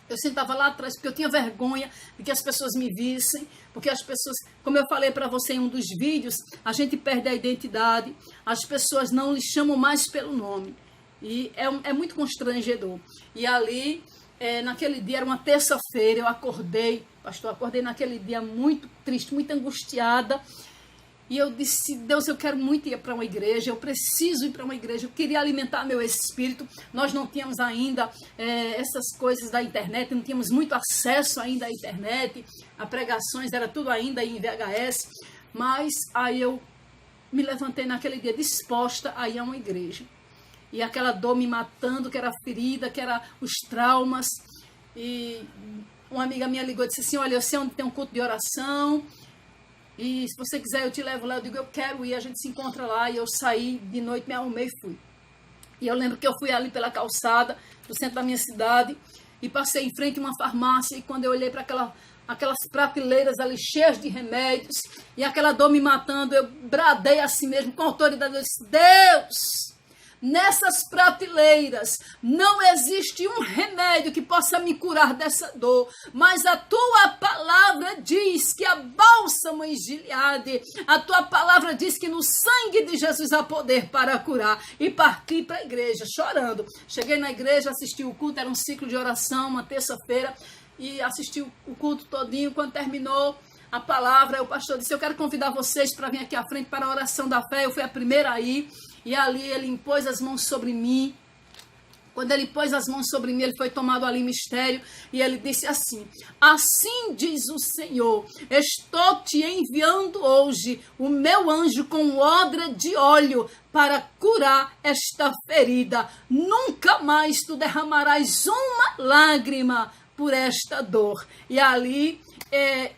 Eu sentava lá atrás porque eu tinha vergonha de que as pessoas me vissem, porque as pessoas, como eu falei para você em um dos vídeos, a gente perde a identidade, as pessoas não lhe chamam mais pelo nome. E é muito constrangedor. E ali, naquele dia, era uma terça-feira, eu acordei, pastor, acordei naquele dia muito triste, muito angustiada. E eu disse, Deus, eu quero muito ir para uma igreja, eu preciso ir para uma igreja, eu queria alimentar meu espírito. Nós não tínhamos ainda essas coisas da internet, não tínhamos muito acesso ainda à internet, a pregações, era tudo ainda em VHS. Mas aí eu me levantei naquele dia disposta a ir a uma igreja. E aquela dor me matando, que era a ferida, que era os traumas. E uma amiga minha ligou e disse assim, olha, eu sei onde tem um culto de oração, e se você quiser eu te levo lá. Eu digo, eu quero ir, a gente se encontra lá. E eu saí de noite, me arrumei e fui. E eu lembro que eu fui ali pela calçada do centro da minha cidade e passei em frente a uma farmácia. E quando eu olhei para aquelas prateleiras ali cheias de remédios e aquela dor me matando, eu bradei assim mesmo com autoridade. Eu disse, Deus, nessas prateleiras não existe um remédio que possa me curar dessa dor, mas a tua palavra diz que há bálsamo em Gileade, a tua palavra diz que no sangue de Jesus há poder para curar. E parti para a igreja chorando. Cheguei na igreja, assisti o culto, era um ciclo de oração, uma terça-feira, e assisti o culto todinho. Quando terminou a palavra, o pastor disse, eu quero convidar vocês para vir aqui à frente para a oração da fé. Eu fui a primeira a ir. E ali ele impôs as mãos sobre mim. Quando ele pôs as mãos sobre mim, ele foi tomado ali em mistério. E ele disse assim, assim diz o Senhor, estou te enviando hoje o meu anjo com odra de óleo para curar esta ferida. Nunca mais tu derramarás uma lágrima por esta dor. E ali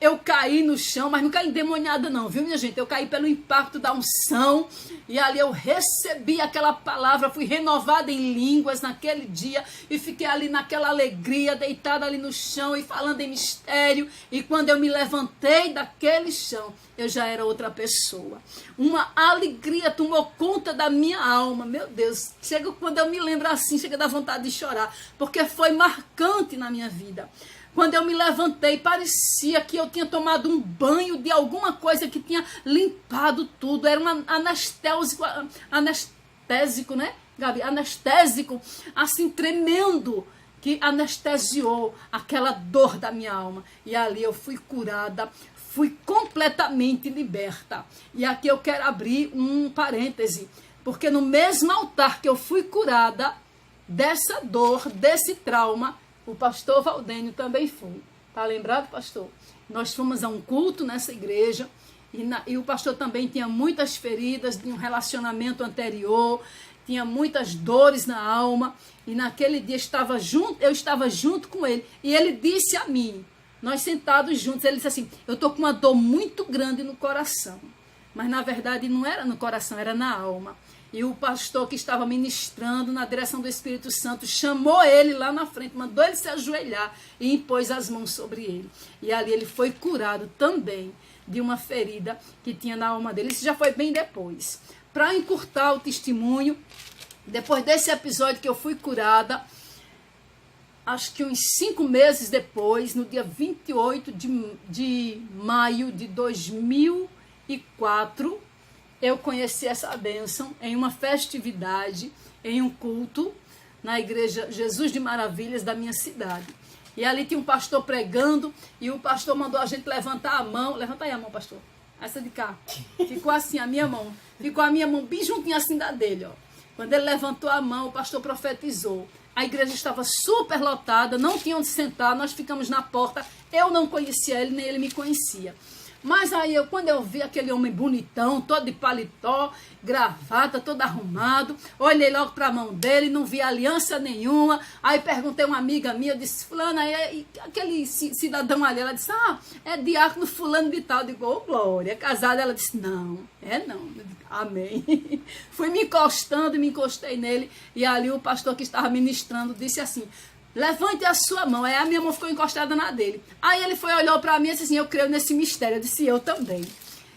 eu caí no chão, mas não caí endemoniada não, viu minha gente? Eu caí pelo impacto da unção. E ali eu recebi aquela palavra, fui renovada em línguas naquele dia e fiquei ali naquela alegria, deitada ali no chão e falando em mistério. E quando eu me levantei daquele chão, eu já era outra pessoa. Uma alegria tomou conta da minha alma. Meu Deus, chega quando eu me lembro assim, chega da vontade de chorar, porque foi marcante na minha vida. Quando eu me levantei, parecia que eu tinha tomado um banho de alguma coisa que tinha limpado tudo. Era um anestésico, né, Gabi? Anestésico, assim, tremendo, que anestesiou aquela dor da minha alma. E ali eu fui curada, fui completamente liberta. E aqui eu quero abrir um parêntese, porque no mesmo altar que eu fui curada dessa dor, desse trauma, o pastor Valdênio também foi. Tá lembrado, pastor? Nós fomos a um culto nessa igreja e o pastor também tinha muitas feridas de um relacionamento anterior, tinha muitas dores na alma. E naquele dia eu estava junto com ele. E ele disse a mim, nós sentados juntos, ele disse assim, eu estou com uma dor muito grande no coração. Mas na verdade não era no coração, era na alma. E o pastor que estava ministrando na direção do Espírito Santo chamou ele lá na frente, mandou ele se ajoelhar e impôs as mãos sobre ele. E ali ele foi curado também de uma ferida que tinha na alma dele. Isso já foi bem depois. Para encurtar o testemunho, depois desse episódio que eu fui curada, acho que uns 5 meses depois, no dia 28 de maio de 2004, eu conheci essa bênção em uma festividade, em um culto, na igreja Jesus de Maravilhas da minha cidade. E ali tinha um pastor pregando, e o pastor mandou a gente levantar a mão. Levanta aí a mão, pastor. Essa de cá. Ficou assim a minha mão. Ficou a minha mão bem juntinha assim da dele, ó. Quando ele levantou a mão, o pastor profetizou. A igreja estava super lotada, não tinha onde sentar, nós ficamos na porta. Eu não conhecia ele, nem ele me conhecia. Mas aí, quando eu vi aquele homem bonitão, todo de paletó, gravata, todo arrumado, olhei logo para a mão dele, não vi aliança nenhuma. Aí perguntei a uma amiga minha, eu disse, fulana, e aquele cidadão ali, ela disse, é diácono fulano de tal. Eu digo, ô glória, é casada? Ela disse, não, não. Eu digo, amém. Fui me encostando, me encostei nele, e ali o pastor que estava ministrando disse assim, levante a sua mão. Aí a minha mão ficou encostada na dele. Aí ele olhou para mim e disse assim, eu creio nesse mistério. Eu disse, eu também.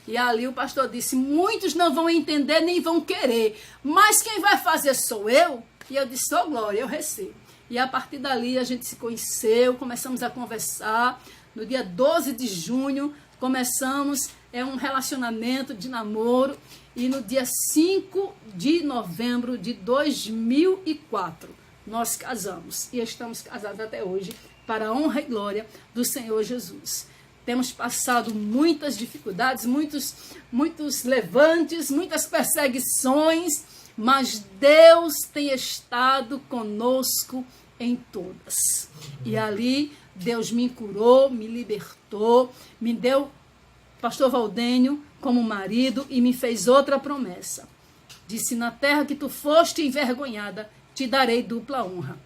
E ali o pastor disse, muitos não vão entender nem vão querer, mas quem vai fazer sou eu. E eu disse, ô glória, eu recebo. E a partir dali a gente se conheceu, começamos a conversar. No dia 12 de junho começamos um relacionamento de namoro. E no dia 5 de novembro de 2004 nós casamos e estamos casados até hoje, para a honra e glória do Senhor Jesus. Temos passado muitas dificuldades, muitos levantes, muitas perseguições, mas Deus tem estado conosco em todas. E ali Deus me curou, me libertou, me deu pastor Valdênio como marido e me fez outra promessa. Disse, na terra que tu foste envergonhada, te darei dupla honra.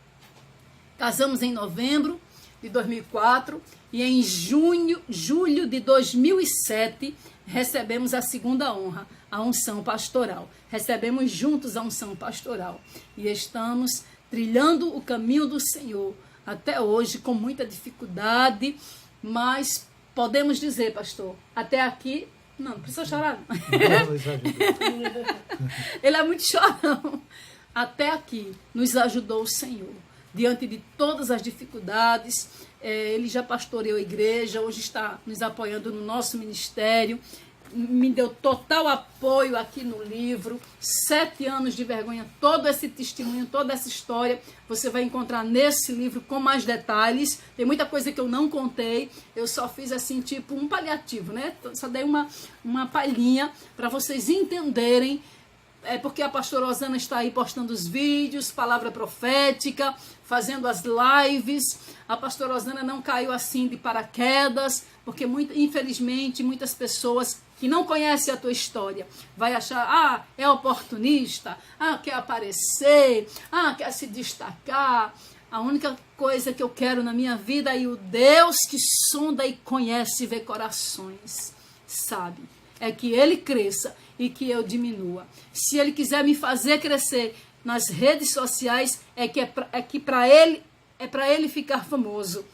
Casamos em novembro de 2004 e em julho de 2007 recebemos a segunda honra, a unção pastoral. Recebemos juntos a unção pastoral e estamos trilhando o caminho do Senhor até hoje com muita dificuldade, mas podemos dizer, pastor, até aqui, não precisa chorar não. Ele é muito chorão. Até aqui nos ajudou o Senhor, diante de todas as dificuldades. Ele já pastoreou a igreja, hoje está nos apoiando no nosso ministério, me deu total apoio aqui no livro, 7 anos de vergonha, todo esse testemunho, toda essa história, você vai encontrar nesse livro com mais detalhes. Tem muita coisa que eu não contei, eu só fiz assim, tipo um paliativo, né? Só dei uma palhinha para vocês entenderem. Porque a pastora Osana está aí postando os vídeos, palavra profética, fazendo as lives. A pastora Osana não caiu assim de paraquedas, porque infelizmente muitas pessoas que não conhecem a tua história vai achar, é oportunista, quer aparecer, quer se destacar. A única coisa que eu quero na minha vida é o Deus que sonda e conhece e vê corações, sabe? É que ele cresça e que eu diminua. Se ele quiser me fazer crescer nas redes sociais, é que para ele ficar famoso.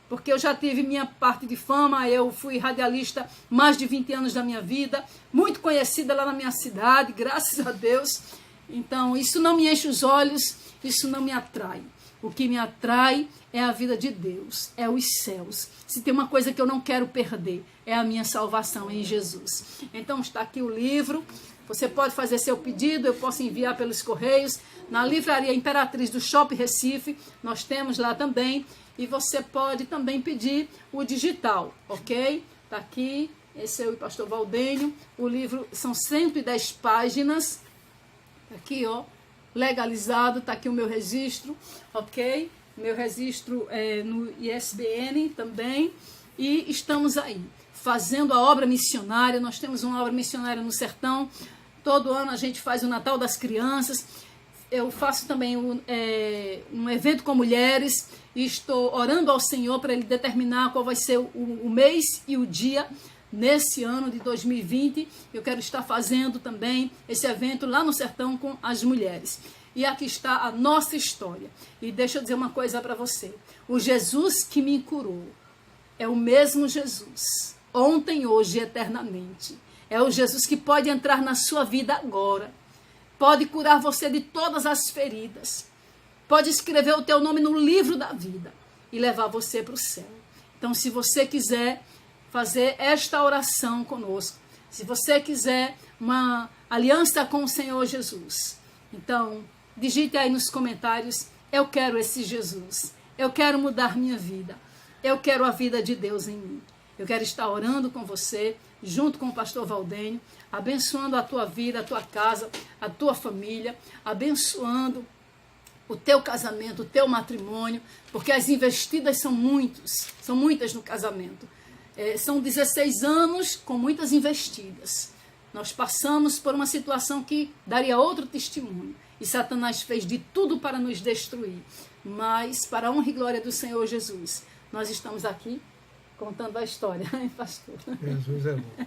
Porque eu já tive minha parte de fama, eu fui radialista mais de 20 anos da minha vida, muito conhecida lá na minha cidade, graças a Deus. Então, isso não me enche os olhos, isso não me atrai. O que me atrai é a vida de Deus, é os céus. Se tem uma coisa que eu não quero perder, é a minha salvação em Jesus. Então está aqui o livro, você pode fazer seu pedido, eu posso enviar pelos correios, na livraria Imperatriz do Shopping Recife, nós temos lá também, e você pode também pedir o digital, ok? Está aqui, esse é o pastor Valdênio, o livro são 110 páginas, aqui ó, legalizado, está aqui o meu registro, ok? Meu registro é no ISBN também, e estamos aí, fazendo a obra missionária. Nós temos uma obra missionária no sertão, todo ano a gente faz o Natal das Crianças, eu faço também um evento com mulheres, e estou orando ao Senhor para Ele determinar qual vai ser o mês e o dia. Nesse ano de 2020, eu quero estar fazendo também esse evento lá no sertão com as mulheres. E aqui está a nossa história. E deixa eu dizer uma coisa para você. O Jesus que me curou é o mesmo Jesus, ontem, hoje e eternamente. É o Jesus que pode entrar na sua vida agora. Pode curar você de todas as feridas. Pode escrever o teu nome no livro da vida e levar você para o céu. Então, se você quiser fazer esta oração conosco, se você quiser uma aliança com o Senhor Jesus, então digite aí nos comentários, eu quero esse Jesus, eu quero mudar minha vida, eu quero a vida de Deus em mim, eu quero estar orando com você, junto com o pastor Valdênio, abençoando a tua vida, a tua casa, a tua família, abençoando o teu casamento, o teu matrimônio, porque as investidas são muitas no casamento. São 16 anos com muitas investidas. Nós passamos por uma situação que daria outro testemunho. E Satanás fez de tudo para nos destruir. Mas, para a honra e glória do Senhor Jesus, nós estamos aqui contando a história, hein, pastor? Jesus é bom.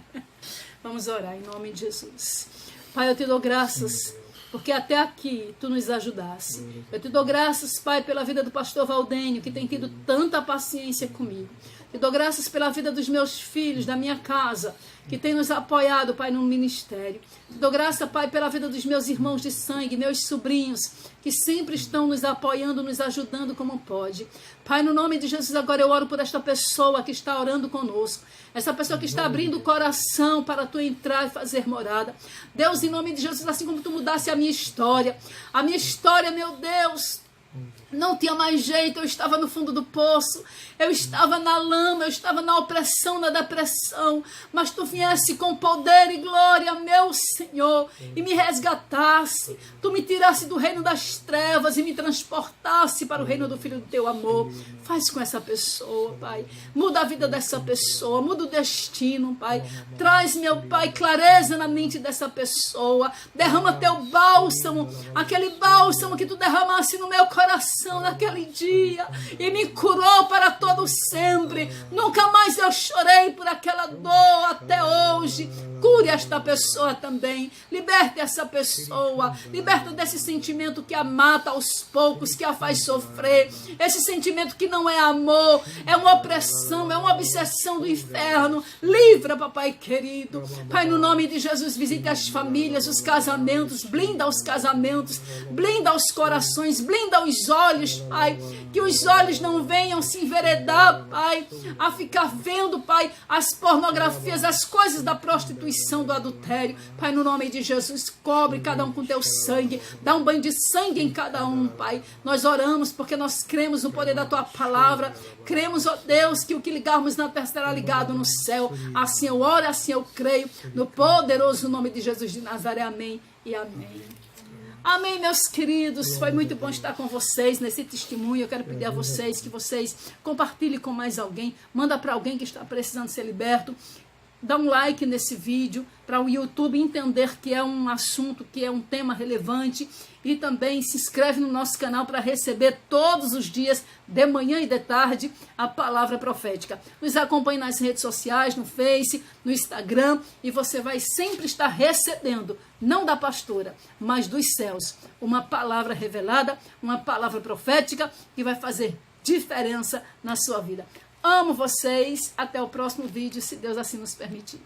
Vamos orar em nome de Jesus. Pai, eu te dou graças, porque até aqui tu nos ajudaste. Eu te dou graças, Pai, pela vida do pastor Valdênio, que tem tido tanta paciência comigo. Te dou graças pela vida dos meus filhos, da minha casa, que tem nos apoiado, Pai, no ministério. Te dou graça, Pai, pela vida dos meus irmãos de sangue, meus sobrinhos, que sempre estão nos apoiando, nos ajudando como pode. Pai, no nome de Jesus, agora eu oro por esta pessoa que está orando conosco. Essa pessoa que está abrindo o coração para tu entrar e fazer morada. Deus, em nome de Jesus, assim como tu mudasse a minha história, meu Deus, não tinha mais jeito, eu estava no fundo do poço, eu estava na lama, eu estava na opressão, na depressão, mas tu viesse com poder e glória, meu Senhor, e me resgatasse, tu me tirasse do reino das trevas e me transportasse para o reino do Filho do teu amor. Faz com essa pessoa, Pai, muda a vida dessa pessoa, muda o destino, Pai, traz, meu Pai, clareza na mente dessa pessoa, derrama teu bálsamo, aquele bálsamo que tu derramasse no meu coração naquele dia e me curou para todo sempre. Nunca mais eu chorei por aquela dor até hoje. Cure esta pessoa também, liberte essa pessoa, liberta desse sentimento que a mata aos poucos, que a faz sofrer, esse sentimento que não é amor, é uma opressão, é uma obsessão do inferno. Livra, papai querido. Pai, no nome de Jesus, visite as famílias, os casamentos, blinda os casamentos, blinda os corações, blinda os olhos, Pai, que os olhos não venham se enveredar, Pai, a ficar vendo, Pai, as pornografias, as coisas da prostituição, do adultério. Pai, no nome de Jesus, cobre cada um com teu sangue, dá um banho de sangue em cada um, Pai. Nós oramos porque nós cremos no poder da tua palavra, cremos, ó Deus, que o que ligarmos na terra será ligado no céu. Assim eu oro, assim eu creio, no poderoso nome de Jesus de Nazaré. Amém e amém. Amém, meus queridos, foi muito bom estar com vocês nesse testemunho. Eu quero pedir a vocês que vocês compartilhem com mais alguém, manda para alguém que está precisando ser liberto. Dá um like nesse vídeo para o YouTube entender que é um assunto, que é um tema relevante. E também se inscreve no nosso canal para receber todos os dias, de manhã e de tarde, a palavra profética. Nos acompanhe nas redes sociais, no Face, no Instagram, e você vai sempre estar recebendo, não da pastora, mas dos céus, uma palavra revelada, uma palavra profética que vai fazer diferença na sua vida. Amo vocês. Até o próximo vídeo, se Deus assim nos permitir.